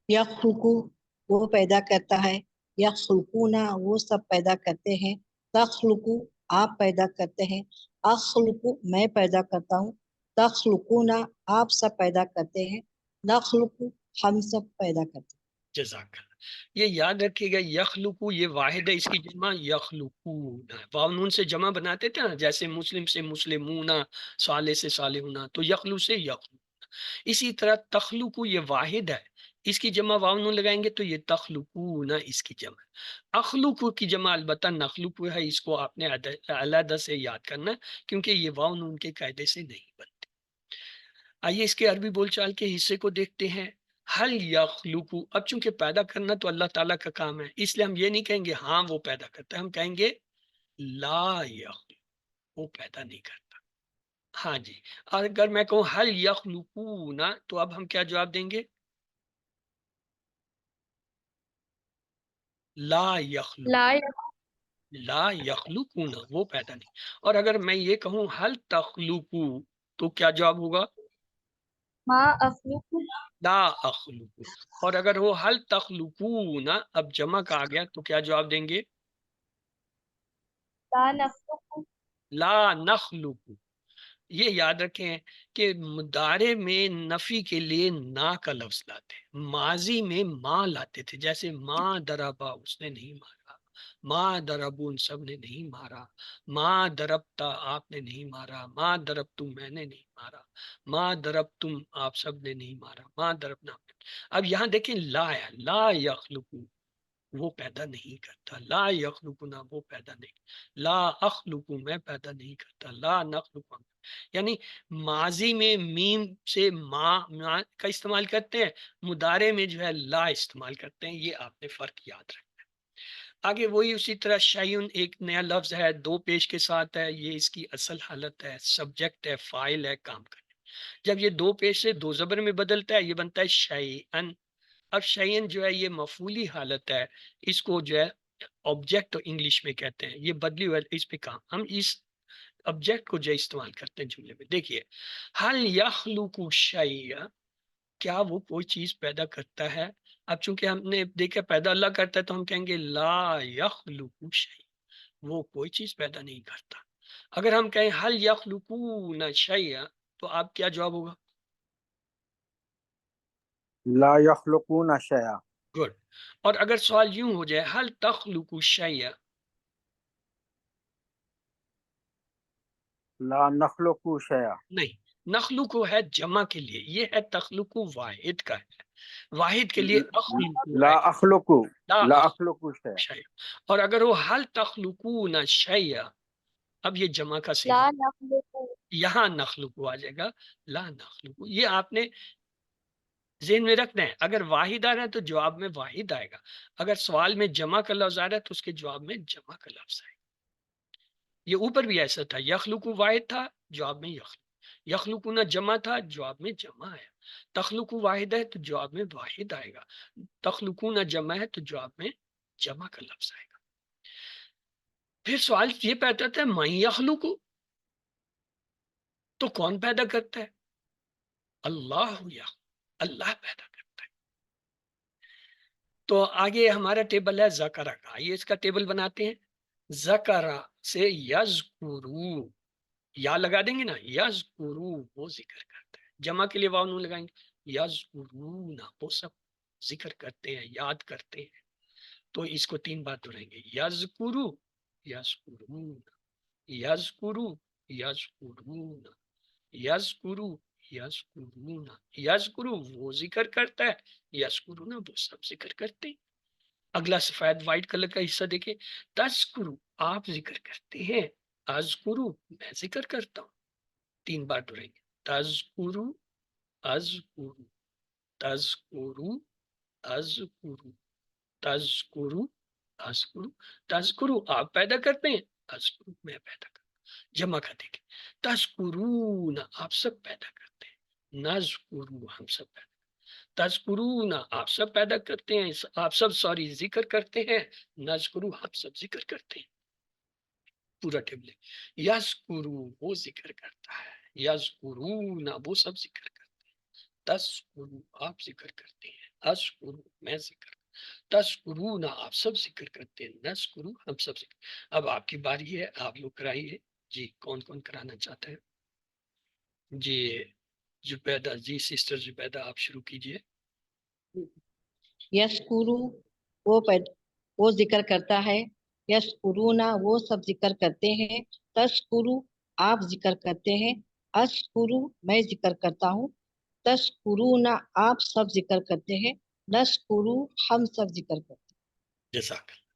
یخلقو وہ پیدا کرتا ہے، یخلقون وہ سب پیدا کرتے ہیں. تخلقو آپ پیدا کرتے ہیں، اخلقو میں پیدا کرتا ہوں. تخلقون آپ سب پیدا کرتے ہیں، نخلقو ہم سب پیدا کرتے ہیں. جزاک اللہ. یہ یاد رکھیے گا، یخلقو یہ واحد ہے، اس کی جمع یخلقون. واو نون سے جمع بناتے تھے نا، جیسے مسلم سے مسلمون، صالح سے صالحون، تو یخلو سے یخلو. اسی طرح تخلقو یہ واحد ہے، اس کی جمع واو نون لگائیں گے تو یہ تخلقون اس کی جمع. اخلقو کی جمع البتہ نخلقو ہے، اس کو آپ نے علیحدہ سے یاد کرنا کیونکہ یہ واو نون کے قاعدے سے نہیں بنتے. آئیے اس کے عربی بول چال کے حصے کو دیکھتے ہیں. حل یخلقو، اب چونکہ پیدا کرنا تو اللہ تعالیٰ کا کام ہے، اس لیے ہم یہ نہیں کہیں گے ہاں وہ پیدا کرتا ہے، ہم کہیں گے لا یخلق، وہ پیدا نہیں کرتا. ہاں جی، اور اگر میں کہوں حل یخلقون تو اب ہم کیا جواب دیں گے؟ لا یخلق، لا لا یخلقون وہ پیدا نہیں. اور اگر میں یہ کہوں حل تخلقو تو کیا جواب ہوگا؟ ما اخلق لا اخلق. اور اگر وہ حل تخلقون اب جمع کا آ گیا تو کیا جواب دیں گے؟ لا نخلق لا نخلق. یہ یاد رکھیں کہ مضارع میں نفی کے لیے نا کا لفظ لاتے ہیں، ماضی میں ماں لاتے تھے، جیسے ماں دربا اس نے نہیں مارا، ماں دربون سب نے نہیں مارا، ماں دربتا آپ نے نہیں مارا، ماں درب تم میں نے نہیں مارا، ماں درب تم آپ سب نے نہیں مارا، ماں دربنا. اب یہاں دیکھیں لا ہے، لا یخلقو وہ پیدا نہیں کرتا، لا یخلقنا وہ پیدا نہیں، لا اخلق میں پیدا نہیں کرتا، لا نخلق. یعنی ماضی میں میم سے ما کا استعمال کرتے ہیں، مضارع میں جو ہے لا استعمال کرتے ہیں. یہ آپ نے فرق یاد رکھنا ہے. آگے وہی اسی طرح شیون ایک نیا لفظ ہے، دو پیش کے ساتھ ہے، یہ اس کی اصل حالت ہے، سبجیکٹ ہے، فاعل ہے، کام کرنے. جب یہ دو پیش سے دو زبر میں بدلتا ہے یہ بنتا ہے شیئن. اب شیئن جو ہے یہ مفعولی حالت ہے، اس کو جو ہے آبجیکٹ انگلش میں کہتے ہیں، یہ بدلی ہوئی اس پہ کام. ہم اس آبجیکٹ کو جو استعمال کرتے ہیں جملے میں. دیکھیے حل یخلق شیء کیا وہ کوئی چیز پیدا کرتا ہے؟ اب چونکہ ہم نے دیکھا پیدا اللہ کرتا ہے تو ہم کہیں گے لا یخلق شیء وہ کوئی چیز پیدا نہیں کرتا. اگر ہم کہیں حل یخلقون شیء تو آپ کیا جواب ہوگا؟ لا یخلقون شیئا. گڈ. اور اگر سوال یوں ہو جائے حل تخلق شیء، لا نخلق شیئا. نہیں، نخلق ہے جمع کے لیے، یہ ہے تخلق واحد کا ہے، واحد کے لیے اخلق لا ہے، اخلق لا لا اخلق اخلق شیئا. شیء. اور اگر وہ حل تخلقون شیء اب یہ جمع کا صیغہ، لا نخلق یہاں نخلق آ جائے گا، لا نخلق. یہ آپ نے ذہن میں رکھنا ہے، اگر واحد آ رہا ہے تو جواب میں واحد آئے گا، اگر سوال میں جمع کا لفظ آ رہا ہے تو اس کے جواب میں جمع کا لفظ آئے گا. یہ اوپر بھی ایسا تھا، یخلق واحد تھا جواب میں یخلق، یخلقون جمع تھا جواب میں جمع آیا، تخلق واحد ہے تو جواب میں واحد آئے گا، تخلقون جمع ہے تو جواب میں جمع کا لفظ آئے گا. پھر سوال یہ پیدا تھا میں یخلق تو کون پیدا کرتا ہے؟ اللہ اللہ پیدا کرتا ہے. تو آگے ہمارا ٹیبل ہے ذکرہ کا، آئیے اس کا ٹیبل بناتے ہیں. ذکرہ سے یذکرو یا لگا دیں گے نا، یذکرو وہ ذکر کرتا ہے، جمع کے لیے واو نون لگائیں گے، یذکرون وہ سب ذکر کرتے ہیں، یاد کرتے ہیں. تو اس کو تین بار دہرائیں گے، یذکرو یذکرون یذکرو یذکرون یذکرو یذکرون. یذکرو وہ ذکر کرتا ہے، یذکرون وہ سب ذکر کرتے ہیں. اگلا سفید وائٹ کلر کا حصہ دیکھیں، تذکرو آپ ذکر کرتے ہیں، اذکرو میں ذکر کرتا ہوں. تین بار دہرائیں گے، تذکرو اذکرو تذکرو اذکرو تذکرو اذکرو. تذکرو آپ پیدا کرتے ہیں، اذکرو میں پیدا کرتا ہوں. جمع کا دیکھیں، تذکرون آپ سب پیدا کرتے ہیں، نذکرو ہم سب پیدا، تذکرون آپ سب پیدا کرتے ہیں، آپ سب ذکر کرتے ہیں، نذکرو ہم سب ذکر کرتے ہیں. پورا ٹیبل ہے. یذکرو وہ ذکر کرتا ہے، یذکرون وہ سب ذکر کرتے ہیں، تذکرو آپ ذکر کرتے ہیں، اذکرو میں ذکر، تذکرون آپ سب ذکر کرتے ہیں، نذکرو ہم سب ذکر. اب آپ کی باری ہے، آپ لوگ کرائیے. جی کون کون کرانا چاہتا ہے؟ جی زبیدہ، جی سسٹر زبیدہ آپ شروع کیجئے. یشکرو وہ ذکر کرتا ہے، یشکرونا وہ سب ذکر کرتے ہیں، تشکرو آپ ذکر کرتے ہیں، اشکرو میں ذکر کرتا ہوں، تشکرونا آپ سب ذکر کرتے ہیں، نشکرو ہم سب ذکر کرتے ہیں. جزاک اللہ.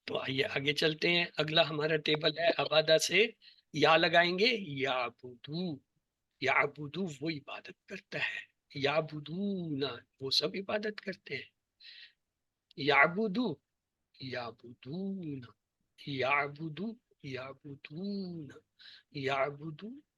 تو آئیے آگے چلتے ہیں. اگلا ہمارا ٹیبل ہے عبادہ سے یا لگائیں گے، یعبدو یعبدو وہ عبادت کرتا ہے، یعبدون وہ سب عبادت کرتے ہیں، یعبدو یعبدون یعبدو یعبدون یعبدو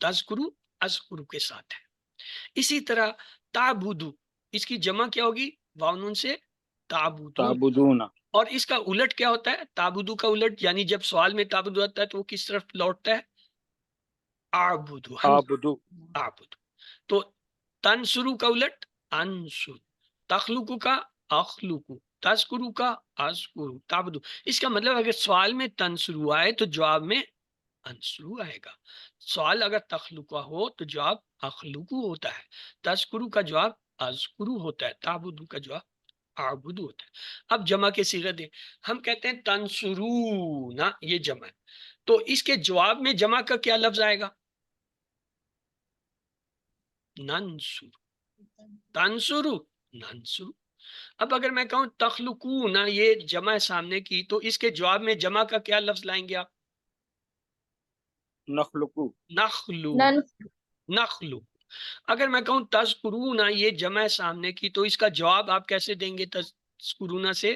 تذکرو اذکرو کے ساتھ ہے. اسی طرح تعبدو، اس کی جمع کیا ہوگی؟ واو نون سے تعبدون. تعبدون. اور اس کا الٹ کیا ہوتا ہے؟ تعبدو کا الٹ، یعنی جب سوال میں تعبدو آتا ہے تو وہ کس طرف لوٹتا ہے؟ اعبدو. عابدو. اعبدو. تو تنصرو کا الٹ انصر، تخلقو کا اخلقو، تذکرو کا اذکرو، تعبدو. اس کا مطلب اگر سوال میں تنصرو آئے تو جواب میں انصرو آئے گا. سوال اگر تخلقہ ہو تو جواب اخلقو ہوتا ہے، تذکرو کا جواب اذکرو ہوتا ہے، تعبدو کا جواب اعبدو ہوتا ہے. اب جمع کے صیغے دیں. ہم کہتے ہیں تنصرون، یہ جمع ہے، تو اس کے جواب میں جمع کا کیا لفظ آئے گا؟ ننصر. تنصرو ننصر. اب اگر میں کہوں تخلقون، یہ جمع ہے سامنے کی، تو اس کے جواب میں جمع کا کیا لفظ لائیں گے آپ؟ نخلقو. نخلو. ننصر نخلو. اگر میں کہوں تذکرون، یہ جمع ہے سامنے کی، تو اس کا جواب آپ کیسے دیں گے تذکرون سے؟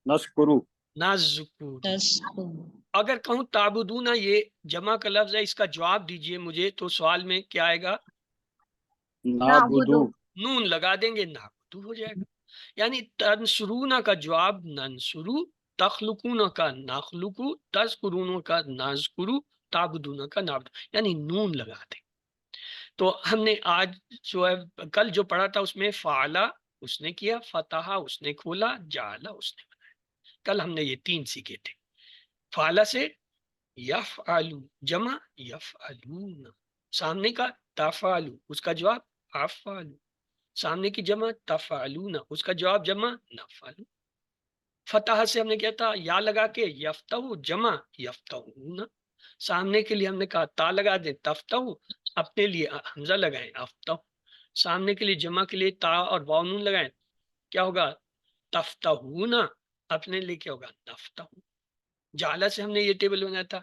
نذکرو. نذکر. تذکر. اگر کہوں تعبدون، یہ جمع کا لفظ ہے، اس کا جواب دیجئے مجھے، تو سوال میں کیا آئے گا؟ نعبدو. نون لگا دیں گے، نعبدو ہو جائے گا. یعنی تنصرون کا جواب ننصرو، تخلقون کا نخلقو، تذکرون کا نذکرو، تعبدون کا نعبدو، یعنی نون لگا دیں. تو ہم نے آج جو ہے کل جو پڑھا تھا اس میں فعلا اس نے کیا، فتح اس نے کھولا، جعلا اس نے بنایا. کل ہم نے یہ 3 سیکھے تھے. فعلا سے یفعلو جمع یفعلون، سامنے کا تفعلو اس کا جواب افعلو، سامنے کی جمع تفعلون اس کا جواب جمع نفعلو. فتح سے ہم نے کیا تھا؟ یا لگا کے یفتح جمع یفتحون، سامنے کے لیے ہم نے کہا تا لگا دیں تفتح، اپنے لیے حمزہ لگائیں افتح، سامنے کے لیے جمع کے لیے تا اور واو نون لگائیں، کیا ہوگا؟ تفتحون، اپنے لیے کیا ہوگا؟ نفتح. جعلا سے ہم نے یہ ٹیبل بنایا تھا،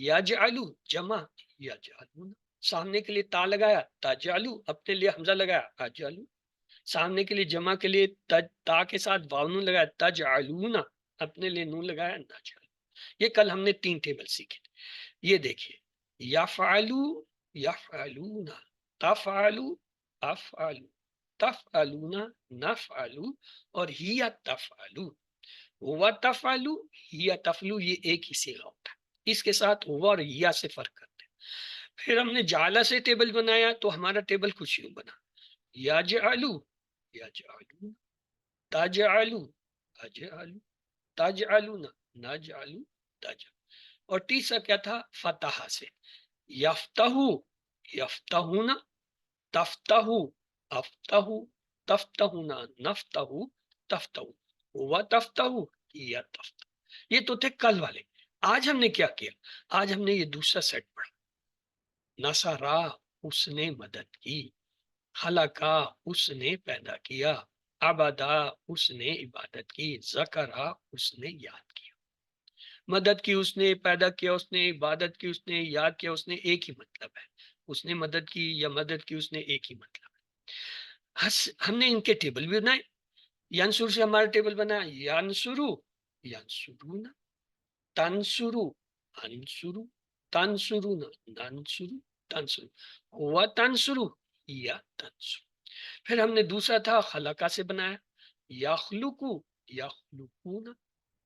یجعلو جمع یجعلون، سامنے کے لیے تا لگایا تجعلو، اپنے لیے حمزہ لگایا اجعلو، سامنے کے لیے جمع کے لیے تا کے ساتھ واو نون لگایا تجعلون، اپنے لیے نون لگایا نجعل. یہ کل ہم نے 3 ٹیبل سیکھے. یہ دیکھیے یفعلو یفعلون، تفعلو افعلو، تفعلون نفعلو، اور ہی تفعلو. ہوا تفعلو ہی تفعلو، یہ ایک ہی صیغہ ہوتا ہے، اس کے ساتھ ہوا اور یا سے فرق کرتے ہیں. پھر ہم نے جعلا سے ٹیبل بنایا تو ہمارا ٹیبل کچھ یوں بنا، یجعلو یجعلون، تجعلو تجعلو، تجعلون نجعلو تجعلو. اور تیسرا کیا تھا؟ فتح سے یفتحو یفتحون، تفتحو افتحو، تفتحون نفتحو تفتحو، ہوا تفتحو یا تفتحو. یہ تو تھے کل والے. آج ہم نے کیا کیا؟ آج ہم نے یہ دوسرا سیٹ پڑھا. نصرا اس نے مدد کی، خلقا اس نے پیدا کیا، عبدا اس نے عبادت کی، ذکرا اس نے یاد کیا. مدد کی اس نے، پیدا کیا اس نے، عبادت کی اس نے، یاد کیا اس نے، ایک ہی مطلب ہے. اس نے مدد کی یا مدد کی اس نے، ایک ہی مطلب ہے. ہم نے ان کے ٹیبل بھی بنائے. ینصر سے ہمارا ٹیبل بنا ینصرو ینصرون، تنصرو انصرو، تنصرون ننصرو تنصرو، ہوا تنصرو یا تنصرو. پھر ہم نے دوسرا تھا خلقہ سے بنایا، یخلقو یخلقون،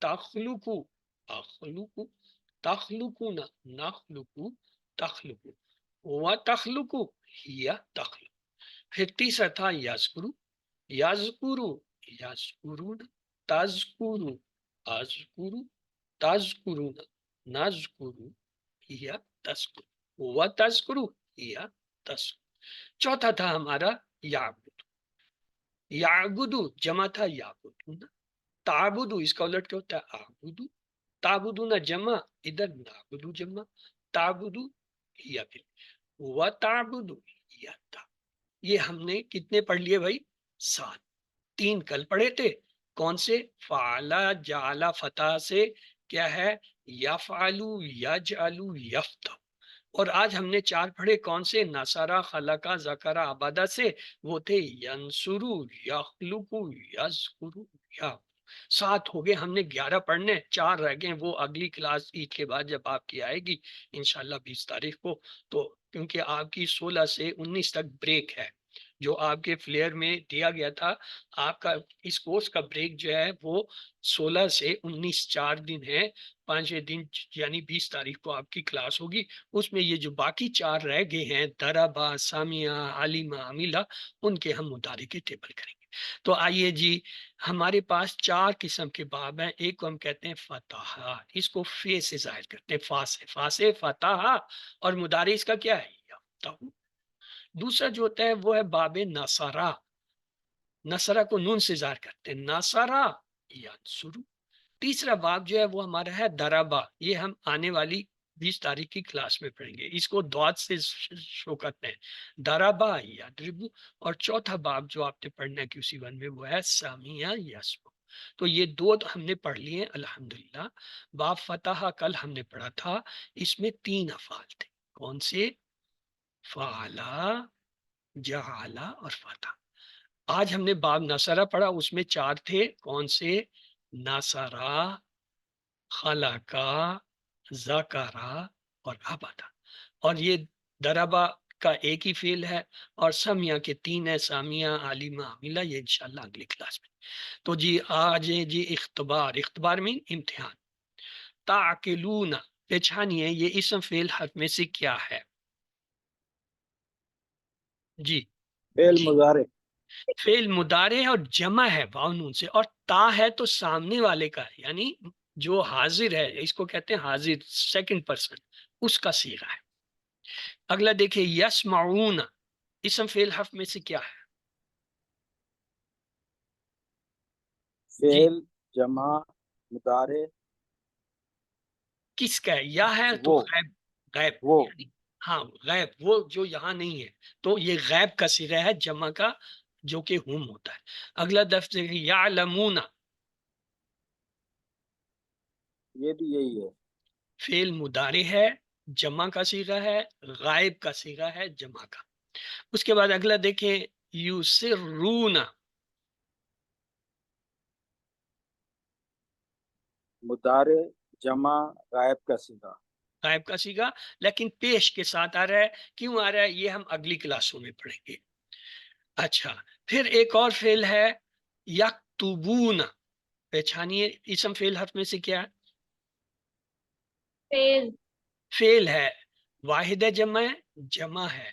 تخلقو اخلقو، تخلقون نخلقو تخلقو، ہوا تخلقو یا تخلقو. پھر تیسرا تھا یذکرو یذکرو یذکرون، تذکرو اذکرو، تذکرون نذکرو یا تذکرو، ہوا تذکرو یا تذکرو. چوتھا تھا ہمارا یعبدو، یعبدو جمع تھا یعبدون، تعبدو اس کا الٹ کیا ہوتا ہے؟ اعبدو، تعبدون جمع، ادھر نعبدو جمع، تعبدو یا پھر ہوا تعبدو یا تا. یہ ہم نے کتنے پڑھ لیے بھائی؟ 7. 3 کل پڑھے تھے، کون سے؟ فعلا جعلا فتح سے کیا ہے؟ یفعلو یجعلو یفتح. اور آج ہم نے 4 پڑھے، کون سے؟ نصرا خلقا ذکرا عبادہ سے، وہ تھے ینصرو یخلقو یذکرو یا. 7 ہو گئے، ہم نے 11 پڑھنے، 4 رہ گئے، وہ اگلی کلاس عید کے بعد جب آپ کی آئے گی انشاءاللہ 20 تاریخ کو، تو کیونکہ آپ کی 16 سے 19 تک بریک ہے جو آپ کے فلیئر میں دیا گیا تھا، آپ کا اس کورس کا بریک جو ہے وہ 16 سے 19 4 دن ہے، 5 دن یعنی 20 تاریخ کو آپ کی کلاس ہوگی۔ اس میں یہ جو باقی 4 رہ گئے ہیں دربا، سامیہ، عالمہ، عاملہ، ان کے ہم مدارے کے ٹیبل کریں گے۔ تو آئیے جی، ہمارے پاس 4 قسم کے باب ہیں۔ ایک کو ہم کہتے ہیں فتح، اس کو فے سے ظاہر کرتے ہیں، فا سے فتح، اور مدارے اس کا کیا ہے؟ یفتح۔ دوسرا جو ہوتا ہے وہ ہے باب نصرہ، نصرہ کو نون سے ظاہر کرتے ہیں، نصرہ ینصرو۔ تیسرا باب جو ہے وہ ہمارا ہے دربا، یہ ہم آنے والی 20 تاریخ کی کلاس میں پڑھیں گے، اس کو دوات سے شو کرتے ہیں، دربا یضربو۔ اور چوتھا باب جو آپ نے پڑھنا ہے QC1 میں وہ ہے سامیہ یسمع۔ تو یہ 2 ہم نے پڑھ لیے الحمدللہ۔ باب فتح کل ہم نے پڑھا تھا، اس میں 3 افعال تھے، کون سے؟ فعلا، جعلا اور فتح۔ آج ہم نے باب نصرہ پڑھا، اس میں 4 تھے، کون سے؟ نصرہ، خلقہ، ذکرہ اور عبدہ۔ اور یہ دربا کا ایک ہی فعل ہے، اور سمیہ کے 3 ہے، سامیہ، عالمہ، عاملہ، یہ انشاءاللہ اگلی کلاس میں۔ تو جی آج ہے جی اختبار، اختبار میں امتحان۔ تعقلون، پہچانیے یہ اسم فعل حرف میں سے کیا ہے؟ جی فعل مضارع، فعل مضارع ہے اور جمع ہے واو نون سے، اور تا ہے تو سامنے والے کا ہے، یعنی جو حاضر ہے، اس کو کہتے ہیں حاضر، سیکنڈ پرسن، اس کا صیغہ ہے۔ اگلا دیکھیں یسمعون، اسم فعل حرف میں سے کیا ہے؟ جی فعل جمع مضارع، کس کا ہے؟ یا ہے تو وہ غیب، غیب وہ یعنی ہاں غیب، وہ جو یہاں نہیں ہے، تو یہ غیب کا صیغہ ہے جمع کا، جو کہ ہم ہوتا ہے۔ اگلا لفظ ہے یعلمون، یہ بھی یہی ہے، فعل مضارع ہے، جمع کا صیغہ ہے، غائب کا صیغہ ہے جمع کا۔ اس کے بعد اگلا دیکھیں یسرون، مضارع جمع غائب کا صیغہ، غائب کا صیغہ لیکن پیش کے ساتھ آ رہا ہے، کیوں آ رہا ہے یہ ہم اگلی کلاسوں میں پڑھیں گے۔ اچھا، پھر ایک اور فعل ہے یکتبون، پہچانیے اسم فعل حرف میں سے کیا ہے؟ فعل فعل ہے، واحد ہے، جمع ہے،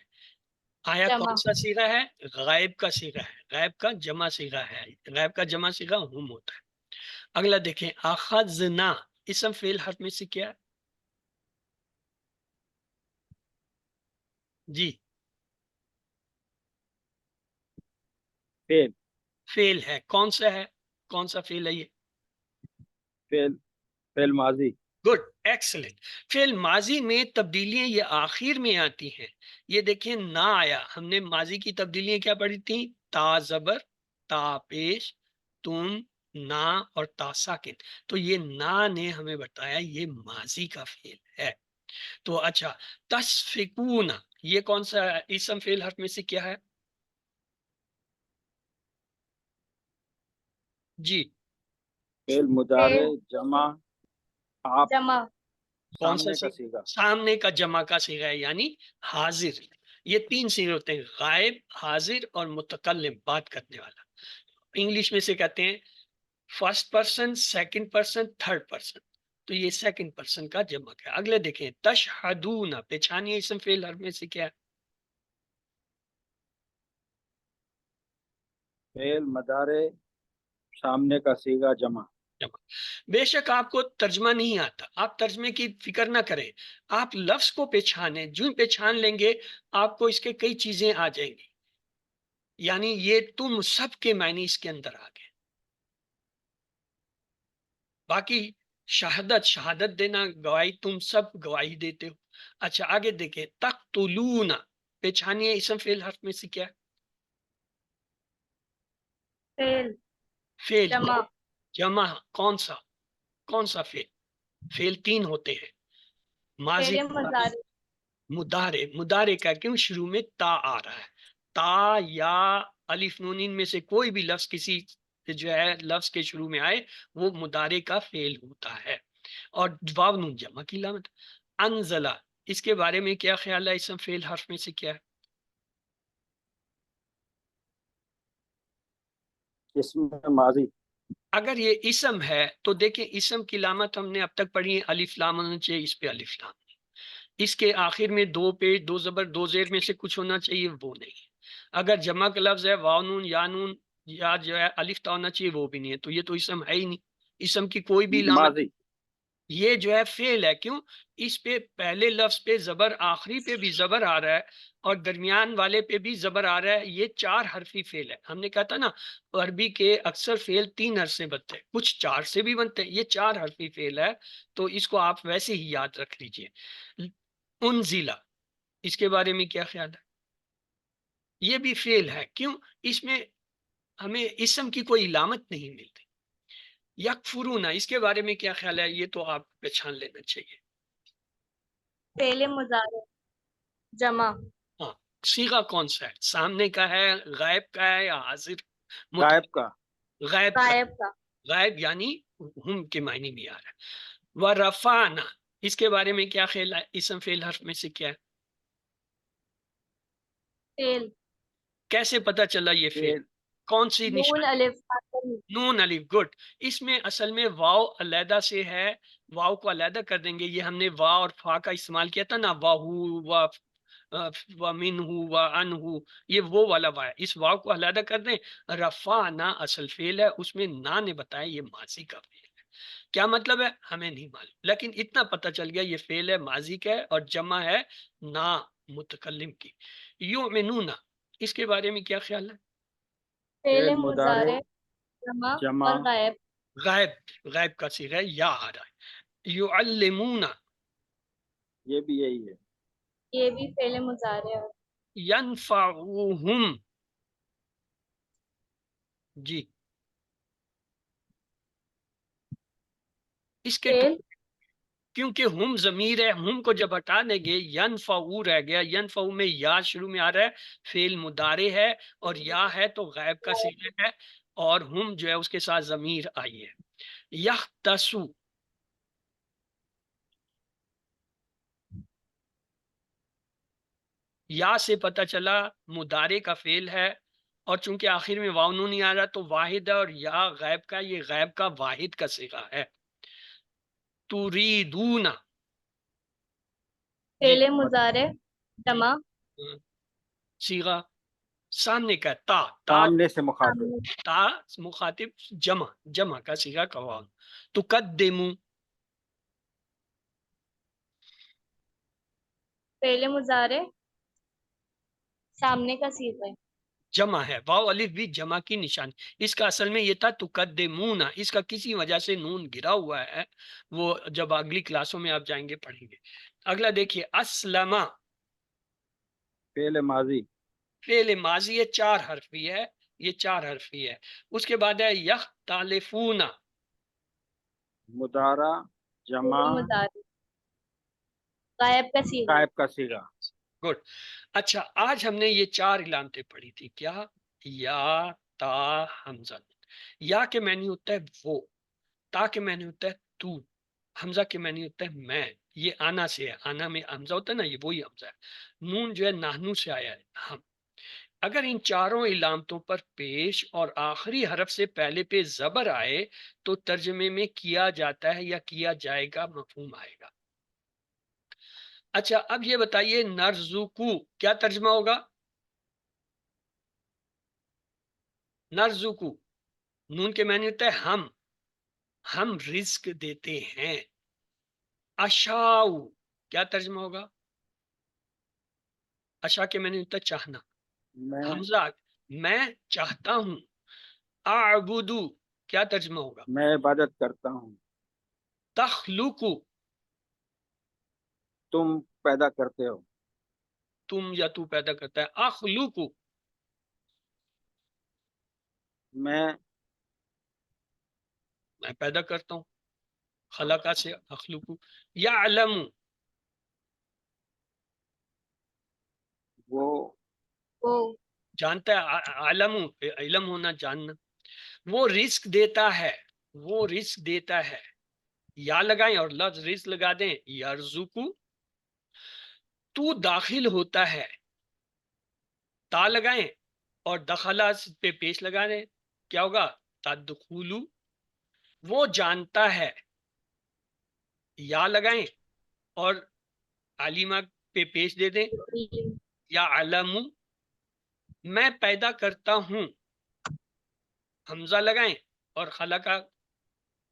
آیا کون جمع سا صیغہ ہے؟ غائب کا صیغہ ہے، غائب کا جمع صیغہ ہے، غائب کا جمع صیغہ ہم ہوتا ہے۔ اگلا دیکھیں اخذنا، اسم فعل حرف میں سے کیا ہے؟ جی فعل فعل ہے، کون سا ہے؟ کون سا فعل ہے یہ؟ فعل فعل ماضی، گڈ، ایکسلنٹ۔ فعل ماضی میں تبدیلیاں یہ آخر میں آتی ہیں، یہ دیکھیں نہ آیا، ہم نے ماضی کی تبدیلیاں کیا پڑھی تھیں؟ تا زبر، تا پیش، تم، نا اور تا ساکن، تو یہ نا نے ہمیں بتایا یہ ماضی کا فعل ہے۔ تو اچھا، تسفکون، یہ کون سا اسم فعل حرف میں سے کیا ہے؟ جی فعل مضارع فعل جمع آپ، جمع کون سا سامنے کا صیغہ؟ صیغہ، سامنے کا جمع کا صیغہ ہے، یعنی حاضر۔ یہ 3 صیغے ہوتے ہیں، غائب، حاضر اور متکلم، بات کرنے والا۔ انگلش میں سے کہتے ہیں first person, second person, third person, تو یہ سیکنڈ پرسن کا جمع ہے۔ اگلے دیکھیں تشہدون، پہچانیے اسم فعل حرف میں سے کیا ہے؟ فعل مضارع سامنے کا صیغہ جمع، جمع۔ بے شک آپ کو ترجمہ نہیں آتا، آپ ترجمے کی فکر نہ کریں، آپ لفظ کو پہچانیں، جو پہچان لیں گے آپ کو اس کے کئی چیزیں آ جائیں گی، یعنی یہ تم سب کے معنی اس کے اندر آ گئے۔ باقی شہادت دینا، گواہی، تم سب گواہی دیتے ہو۔ اچھا آگے دیکھیں تقتلون، پہچانیے اسم فعل حرف میں سے کیا ہے؟ فعل فعل جمع جمع، کون سا فعل؟ فعل 3 ہوتے ہیں، ماضی، فعل مضارع مضارع کا کیوں شروع میں تا آ رہا ہے؟ تا یا الف نون ان میں سے کوئی بھی لفظ کسی جو ہے لفظ کے شروع میں آئے وہ مضارع کا فعل ہوتا ہے. اور واو نون جمع کی علامت. انزلہ اس کے بارے میں کیا خیال ہے؟ اسم فعل حرف میں سے کیا ہے؟ اسم ماضی. اگر یہ اسم ہے تو دیکھیں اسم کی علامت ہم نے اب تک پڑھی ہے الف لام ہونا چاہیے، اس پہ الف لام. اس کے آخر میں دو پیش دو زبر دو زیر میں سے کچھ ہونا چاہیے، وہ نہیں. اگر جمع کا لفظ ہے واو نون یا جو ہے الف تا ہونا چاہیے، وہ بھی نہیں ہے. تو یہ تو اسم ہے ہی نہیں. اسم کی کوئی بھی علامت. ماضی. یہ جو ہے فعل ہے. کیوں؟ اس پہ پہلے لفظ پہ زبر، آخری پہ بھی زبر آ رہا ہے اور درمیان والے پہ بھی زبر آ رہا ہے. یہ 4 حرفی فعل ہے. ہم نے کہا تھا نا عربی کے اکثر فعل 3 حرف سے بنتے ہیں، کچھ 4 سے بھی بنتے ہیں. یہ 4 حرفی فعل ہے، تو اس کو آپ ویسے ہی یاد رکھ لیجئے. انزلہ اس کے بارے میں کیا خیال ہے؟ یہ بھی فعل ہے. کیوں؟ اس میں ہمیں اسم کی کوئی علامت نہیں ملتی. یکفرون اس کے بارے میں کیا خیال ہے؟ یہ تو آپ پہچان لینا چاہیے. فعل مضارع جمع. ہاں، صیغہ کون سا ہے؟ سامنے کا ہے، غائب کا ہے، یا حاضر؟ غائب کا. غائب کا. غائب کا. غائب یعنی ہم کے معنی میں آ رہا ہے. ورفعنا اس کے بارے میں کیا خیال ہے؟ اسم فعل حرف میں سے کیا ہے؟ فعل. کیسے پتا چلا یہ فعل؟ کون سی نون نشانی؟ الف آخر میں. نون الف. گڈ. اس میں اصل میں واو علیحدہ سے ہے، واو کو علیحدہ کر دیں گے. یہ ہم نے وا اور فا کا استعمال کیا تھا نا، واہو و من ہو و ان ہو، یہ وہ والا وا ہے. اس واو کو علیحدہ کر دیں. رفعنا اصل فعل ہے، اس میں نا نے بتایا یہ ماضی کا فعل ہے. کیا مطلب ہے ہمیں نہیں معلوم، لیکن اتنا پتہ چل گیا یہ فعل ہے، ماضی کا ہے اور جمع ہے نا متکلم کی. یؤمنون اس کے بارے میں کیا خیال ہے؟ فعل فعل مضارع مضارع جمع جمع. اور غائب. غائب. غائب کا صیغہ ہے یا آ رہا ہے. یعلمون یہ بھی یہی ہے. یہ بھی فعل مضارع ہے. ینفعوہم. جی اس کے فعل کیونکہ ہم ضمیر ہے، ہم کو جب ہٹا دیں گے ینفعو رہ گیا. ینفعو میں یا شروع میں آ رہا ہے، فعل مضارع ہے اور یا ہے تو غائب کا صیغہ ہے، اور ہم جو ہے اس کے ساتھ ضمیر آئی ہے. یختصو یا سے پتہ چلا مضارع کا فعل ہے، اور چونکہ آخر میں واو نون نہیں آ رہا تو واحد ہے، اور یا غائب کا، یہ غائب کا واحد کا صیغہ ہے. تریدون جی فعل مضارع جمع صیغہ سامنے کا تا سامنے سے مخاطب. سامنے. تا مخاطب جمع کا صیغہ قوام. تقدمو فعل مضارع سامنے کا صیغہ ہے. جمع ہے، واو الف بھی جمع کی نشانی. اس کا اصل میں یہ تھا تقدمون، اس کا کسی وجہ سے نون گرا ہوا ہے، وہ جب اگلی کلاسوں میں آپ جائیں گے پڑھیں گے. اگلا دیکھیے اسلم. فعل ماضی. فعل ماضی ہے، 4 حرفی ہے، یہ 4 حرفی ہے. اس کے بعد ہے یختلفون. مضارع جمع فعل مضارع غائب کا صیغہ. غائب کا صیغہ. گڈ. اچھا آج ہم نے یہ 4 علامتیں پڑھی تھی. کیا؟ یا، تا، حمزہ. یا کے معنی ہوتا ہے وہ، تا کے معنی ہوتا ہے تو، حمزہ کے معنی ہوتا ہے میں. یہ آنا سے ہے، آنا میں حمزہ ہوتا ہے نا، یہ وہی حمزہ ہے. نون جو ہے نحنو سے آیا ہے، ہم. اگر ان چاروں علامتوں پر پیش اور آخری حرف سے پہلے پہ زبر آئے تو ترجمے میں کیا جاتا ہے یا کیا جائے گا مفہوم آئے گا. اچھا اب یہ بتائیے نرزقو کیا ترجمہ ہوگا؟ نرزقو نون کے معنی ہوتا ہے ہم رزق دیتے ہیں. اشاؤ کیا ترجمہ ہوگا؟ اشا کے معنی ہوتا ہے چاہنا. میں حمزہ میں چاہتا ہوں. اعبدو کیا ترجمہ ہوگا؟ میں عبادت کرتا ہوں. تخلقو تم پیدا کرتے ہو. تم یا تو پیدا کرتا ہے. اخلقو میں پیدا کرتا ہوں. خلقہ سے اخلقو. یعلم وہ وہ جانتا ہے، علم علم ہونا جاننا. وہ رزق دیتا ہے، وہ رزق دیتا ہے، یا لگائیں اور لفظ رزق لگا دیں، یرزقو، تو داخل ہوتا ہے، تا لگائیں اور دخلا پہ پیش لگا دیں، کیا ہوگا؟ تدخلو، وہ جانتا ہے، یا لگائیں اور علیمہ پہ پیش دے دیں، یا علم، میں پیدا کرتا ہوں، حمزہ لگائیں اور خلقہ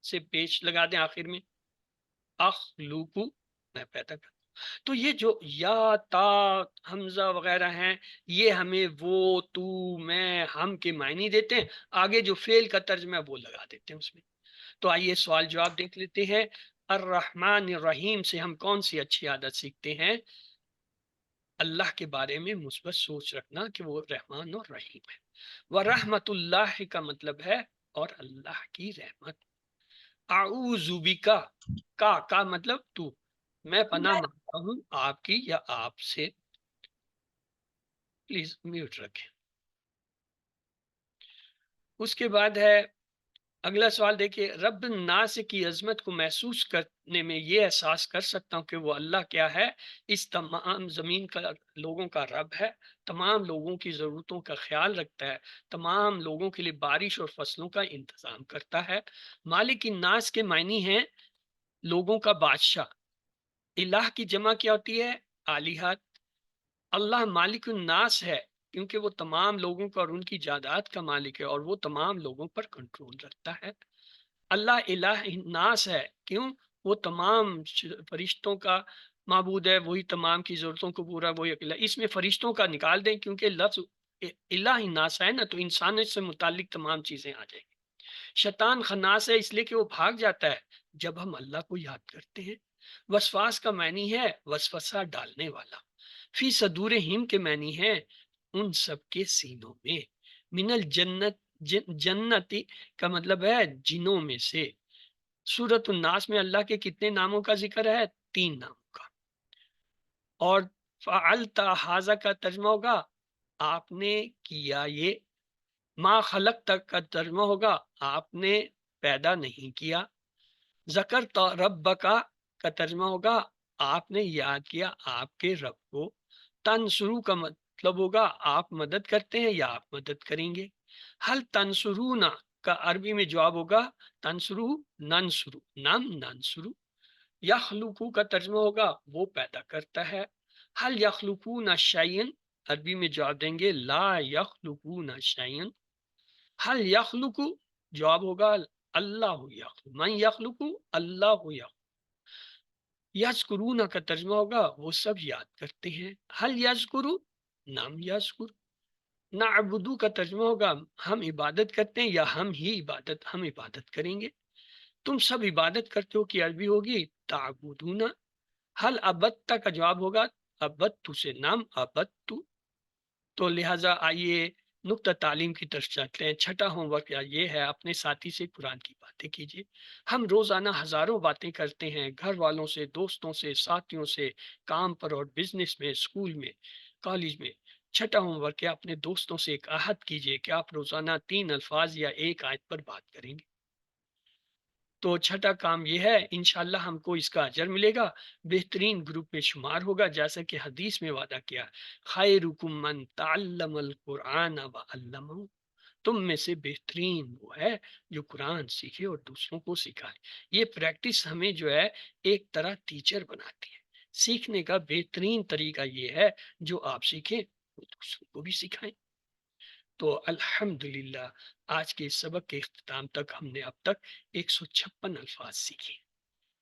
سے پیش لگا دیں آخر میں، اخلوقو، میں پیدا کرتا ہوں۔ تو یہ جو یا، تا، حمزہ وغیرہ ہیں، یہ ہمیں وہ، تو، میں، ہم کے معنی دیتے ہیں، آگے جو فعل کا ترجمہ ہے وہ لگا دیتے ہیں اس میں۔ تو آئیے سوال جواب دیکھ لیتے ہیں۔ الرحمن الرحیم سے ہم کون سی اچھی عادت سیکھتے ہیں؟ اللہ کے بارے میں مثبت سوچ رکھنا کہ وہ رحمان اور رحیم ہے۔ ورحمت اللہ کا مطلب ہے اور اللہ کی رحمت۔ اعوذ بکا، کا مطلب تو، میں پناہ مانگتا ہوں آپ کی یا آپ سے۔ پلیز میوٹ رکھیں۔ اس کے بعد ہے اگلا سوال، دیکھیے، رب الناس کی عظمت کو محسوس کرنے میں یہ احساس کر سکتا ہوں کہ وہ اللہ کیا ہے؟ اس تمام زمین کا لوگوں کا رب ہے، تمام لوگوں کی ضرورتوں کا خیال رکھتا ہے، تمام لوگوں کے لیے بارش اور فصلوں کا انتظام کرتا ہے۔ مالک الناس کے معنی ہیں لوگوں کا بادشاہ۔ الہ کی جمع کیا ہوتی ہے؟ آلیہات۔ اللہ مالک الناس ہے کیونکہ وہ تمام لوگوں کا اور ان کی جائیداد کا مالک ہے اور وہ تمام لوگوں پر کنٹرول رکھتا ہے۔ اللہ الہ الناس ہے، کیوں؟ وہ تمام فرشتوں کا معبود ہے، وہی تمام کی ضرورتوں کو پورا، وہی اکیلا۔ اس میں فرشتوں کا نکال دیں کیونکہ لفظ الہ الناس ہے نا، تو انسانیت سے متعلق تمام چیزیں آ جائیں گی۔ شیطان خناس ہے اس لیے کہ وہ بھاگ جاتا ہے جب ہم اللہ کو یاد کرتے ہیں۔ وسواس کا معنی ہے وسوسہ ڈالنے والا۔ فی صدورہم کے معنی ہے ان سب کے سینوں میں۔ من الجنت، جنتی کا مطلب ہے جنوں میں سے۔ سورۃ الناس میں اللہ کے کتنے ناموں کا ذکر ہے؟ 3 ناموں کا۔ اور فعلت ھذا کا ترجمہ ہوگا آپ نے کیا یہ۔ ما خلق تک کا ترجمہ ہوگا آپ نے پیدا نہیں کیا۔ ذکرت ربک کا ترجمہ ہوگا آپ نے یاد کیا آپ کے رب کو۔ تنصرو کا مطلب ہوگا آپ مدد کرتے ہیں یا آپ مدد کریں گے۔ حل تنصرون کا عربی میں جواب ہوگا تنصرو ننصرو، نم ننصرو۔ یخلقو کا ترجمہ ہوگا وہ پیدا کرتا ہے۔ حل یخلقون شیئن، عربی میں جواب دیں گے لا یخلقون شیئن۔ حل یخلقو، جواب ہوگا اللہ یخلق، من یخلقو اللہ یخلق۔ یذکرون کا ترجمہ ہوگا وہ سب یاد کرتے ہیں۔ حل یذکرو، نام یذکر۔ نعبدو کا ترجمہ ہوگا ہم عبادت کرتے ہیں یا ہم عبادت کریں گے۔ تم سب عبادت کرتے ہو کی عربی ہوگی تعبدون۔ حل عبدت کا جواب ہوگا عبدت سے، نام عبدت۔ تو لہٰذا آئیے نقطہ تعلیم کی طرف چلتے ہیں۔ چھٹا ہوم ورک یہ ہے اپنے ساتھی سے قرآن کی باتیں کیجیے۔ ہم روزانہ ہزاروں باتیں کرتے ہیں، گھر والوں سے، دوستوں سے، ساتھیوں سے، کام پر اور بزنس میں، اسکول میں، کالج میں۔ چھٹا ہوم ورک ہے اپنے دوستوں سے ایک عہد کیجیے کہ آپ روزانہ 3 الفاظ یا ایک آیت پر بات کریں گے۔ تو چھٹا کام یہ ہے، انشاءاللہ ہم کو اس کا اجر ملے گا، بہترین گروپ میں شمار ہوگا، جیسا کہ حدیث میں وعدہ کیا، خیرکم من تعلم القرآن وعلمہ، تم میں سے بہترین وہ ہے جو قرآن سیکھے اور دوسروں کو سکھائے۔ یہ پریکٹس ہمیں جو ہے ایک طرح ٹیچر بناتی ہے۔ سیکھنے کا بہترین طریقہ یہ ہے جو آپ سیکھیں وہ دوسروں کو بھی سکھائیں۔ تو الحمدللہ آج کے سبق کے اختتام تک ہم نے اب تک 156 الفاظ سیکھے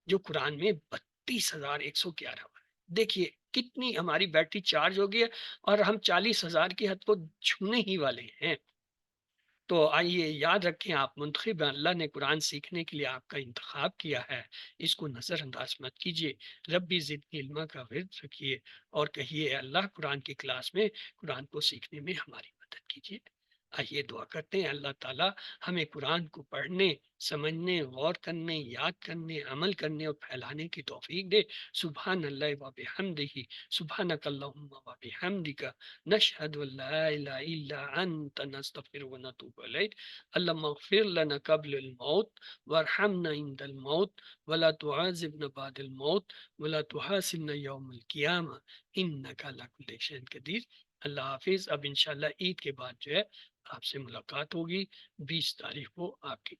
جو قرآن میں 32,111۔ دیکھیے کتنی ہماری بیٹری چارج ہو گئی ہے اور ہم 40,000 کی حد کو چھونے ہی والے ہیں۔ تو آئیے یاد رکھیں آپ منتخب ہیں، اللہ نے قرآن سیکھنے کے لیے آپ کا انتخاب کیا ہے، اس کو نظر انداز مت کیجیے۔ ربی زدنی علما کا ورد رکھیے اور کہیے اللہ قرآن کی کلاس میں قرآن کو سیکھنے میں ہماری مدد کیجیے۔ آئیے دعا کرتے ہیں اللہ تعالیٰ ہمیں قرآن کو پڑھنے، سمجھنے، غور کرنے، یاد کرنے، عمل کرنے اور پھیلانے کی توفیق دے۔ سبحان اللہ و بحمدہ، سبحانک اللہم و بحمدک، نشہد ان لا الہ الا انت، نستغفرک و نتوب الیک۔ اللہم اغفر لنا قبل الموت وارحمنا عند الموت ولا تعذبنا بعد الموت ولا تحاسبنا یوم القیامہ انک علی کل شیء قدیر۔ اللہ حافظ۔ اب انشاءاللہ عید کے بعد جو ہے آپ سے ملاقات ہوگی 20 تاریخ کو آپ کے